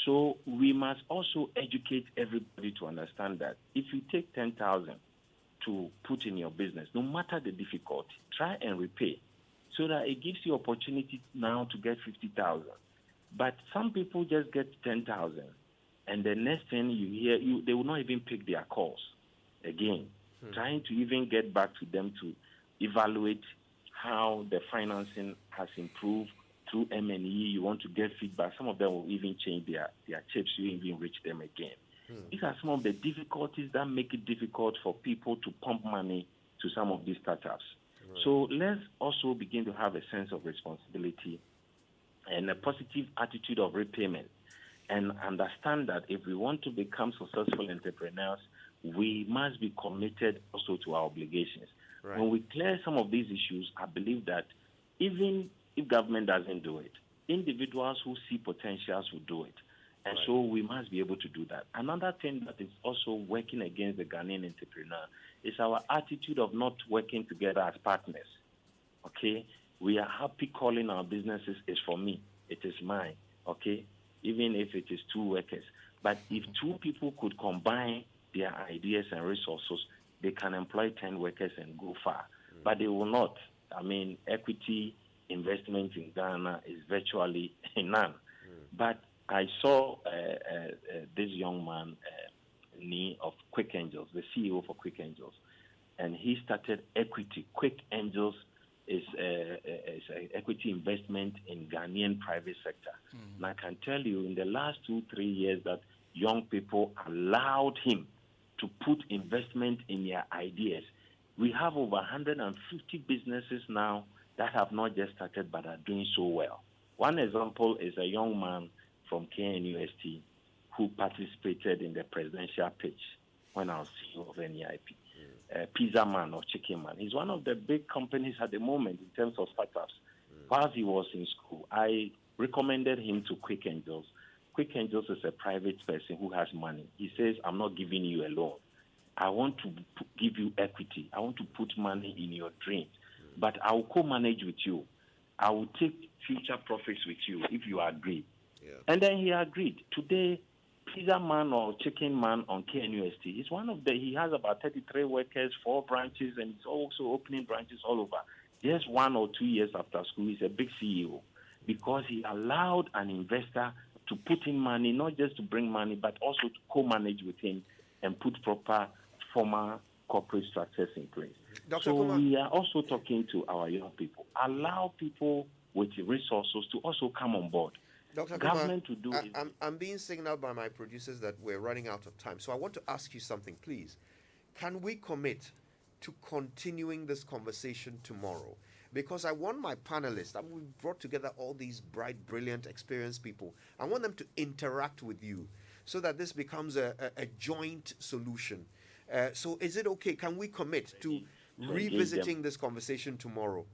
So we must also educate everybody to understand that if you take 10,000 to put in your business, no matter the difficulty, try and repay so that it gives you opportunity now to get 50,000. But some people just get 10,000, and the next thing you hear, they will not even pick their calls again, trying to even get back to them to evaluate how the financing has improved through M&E. You want to get feedback. Some of them will even change their chips. You even reach them again. These are some of the difficulties that make it difficult for people to pump money to some of these startups. Right. So let's also begin to have a sense of responsibility and a positive attitude of repayment, and understand that if we want to become successful entrepreneurs, we must be committed also to our obligations. Right. When we clear some of these issues, I believe that even if government doesn't do it, individuals who see potentials will do it. And so we must be able to do that. Another thing that is also working against the Ghanaian entrepreneur is our attitude of not working together as partners. Okay? We are happy calling our businesses is for me. It is mine. Okay? Even if it is two workers. But if two people could combine their ideas and resources, they can employ 10 workers and go far. But they will not. I mean, equity investment in Ghana is virtually none. But I saw this young man, of Quick Angels, the CEO for Quick Angels, and he started equity. Quick Angels is an equity investment in Ghanaian private sector. And I can tell you in the last 2-3 years that young people allowed him to put investment in their ideas. We have over 150 businesses now that have not just started but are doing so well. One example is a young man from KNUST who participated in the presidential pitch when I was CEO of NEIP. Pizza Man or Chicken Man. He's one of the big companies at the moment in terms of startups. While he was in school, I recommended him to Quick Angels. Quick Angels is a private person who has money. He says, I'm not giving you a loan. I want to give you equity. I want to put money in your dreams. But I will co-manage with you. I will take future profits with you if you agree. Yeah. And then he agreed. Today, Pizza Man or Chicken Man on KNUST is one of he has about 33 workers, 4 branches, and he's also opening branches all over. Just 1 or 2 years after school, he's a big CEO because he allowed an investor to put in money, not just to bring money, but also to co-manage with him and put proper formal corporate structures in place. Dr. So Kumar, we are also talking to our young people. Allow people with resources to also come on board. Dr. Government Kumar, to do I'm being signaled by my producers that we're running out of time. So I want to ask you something, please. Can we commit to continuing this conversation tomorrow? Because I want my panelists, we brought together all these bright, brilliant, experienced people. I want them to interact with you so that this becomes a joint solution. So is it okay? Can we commit to revisiting this conversation tomorrow?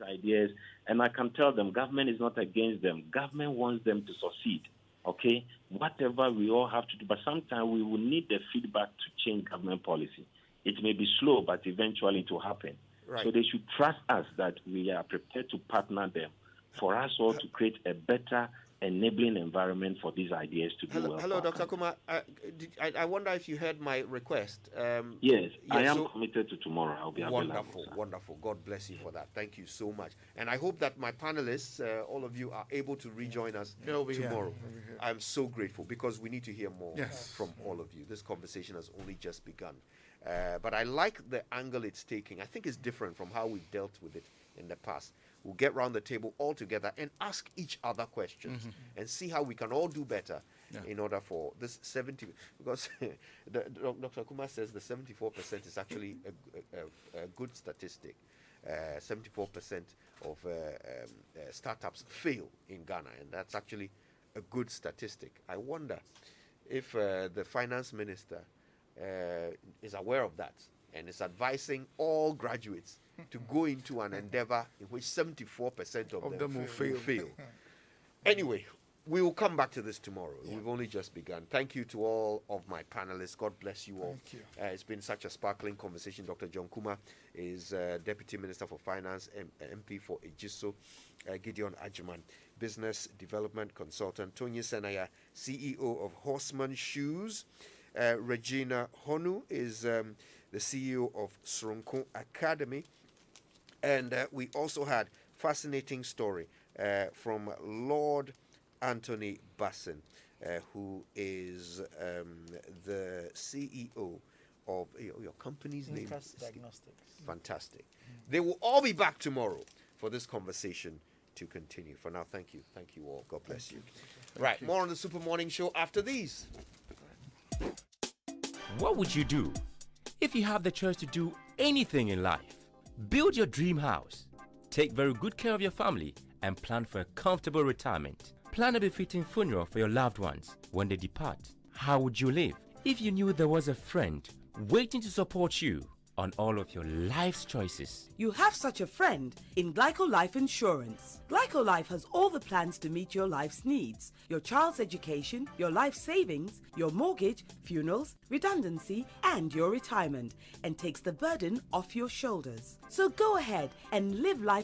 Ideas, and I can tell them government is not against them. Government wants them to succeed. Okay, whatever we all have to do, but sometimes we will need the feedback to change government policy. It may be slow, but eventually it will happen. Right. So they should trust us that we are prepared to partner them for us all to create a better enabling environment for these ideas to do well. Hello, Dr. Kumar. I wonder if you heard my request. Yes, I am committed to tomorrow. I'll be available. Wonderful. God bless you for that. Thank you so much. And I hope that my panelists, all of you, are able to rejoin us tomorrow. I'm so grateful because we need to hear more from all of you. This conversation has only just begun. But I like the angle it's taking. I think it's different from how we've dealt with it in the past. We'll get round the table all together and ask each other questions and see how we can all do better in order for this 70. Because Dr. Kumar says the 74% is actually a good statistic. 74% of startups fail in Ghana, and that's actually a good statistic. I wonder if the finance minister is aware of that and is advising all graduates to go into an endeavor in which 74% of them will fail. Anyway, we will come back to this tomorrow. We've only just begun. Thank you to all of my panelists. God bless you all. Thank you. It's been such a sparkling conversation. Dr. John Kumar is Deputy Minister for Finance, MP for Ejiso. Gideon Ajiman, Business Development Consultant. Tony Senaya, CEO of Horseman Shoes. Regina Honu is the CEO of Sronko Academy. And we also had fascinating story from Lord Anthony Bassin, who is the CEO of your company's name. Diagnostics. Fantastic. They will all be back tomorrow for this conversation to continue. For now, thank you. Thank you all. God bless you. Right, more on the Super Morning Show after these. What would you do if you have the choice to do anything in life? Build your dream house, take very good care of your family, and plan for a comfortable retirement. Plan a befitting funeral for your loved ones when they depart. How would you live if you knew there was a friend waiting to support you on all of your life's choices? You have such a friend in Glyco Life Insurance. Glyco Life has all the plans to meet your life's needs. Your child's education, your life savings, your mortgage, funerals, redundancy, and your retirement, and takes the burden off your shoulders. So go ahead and live life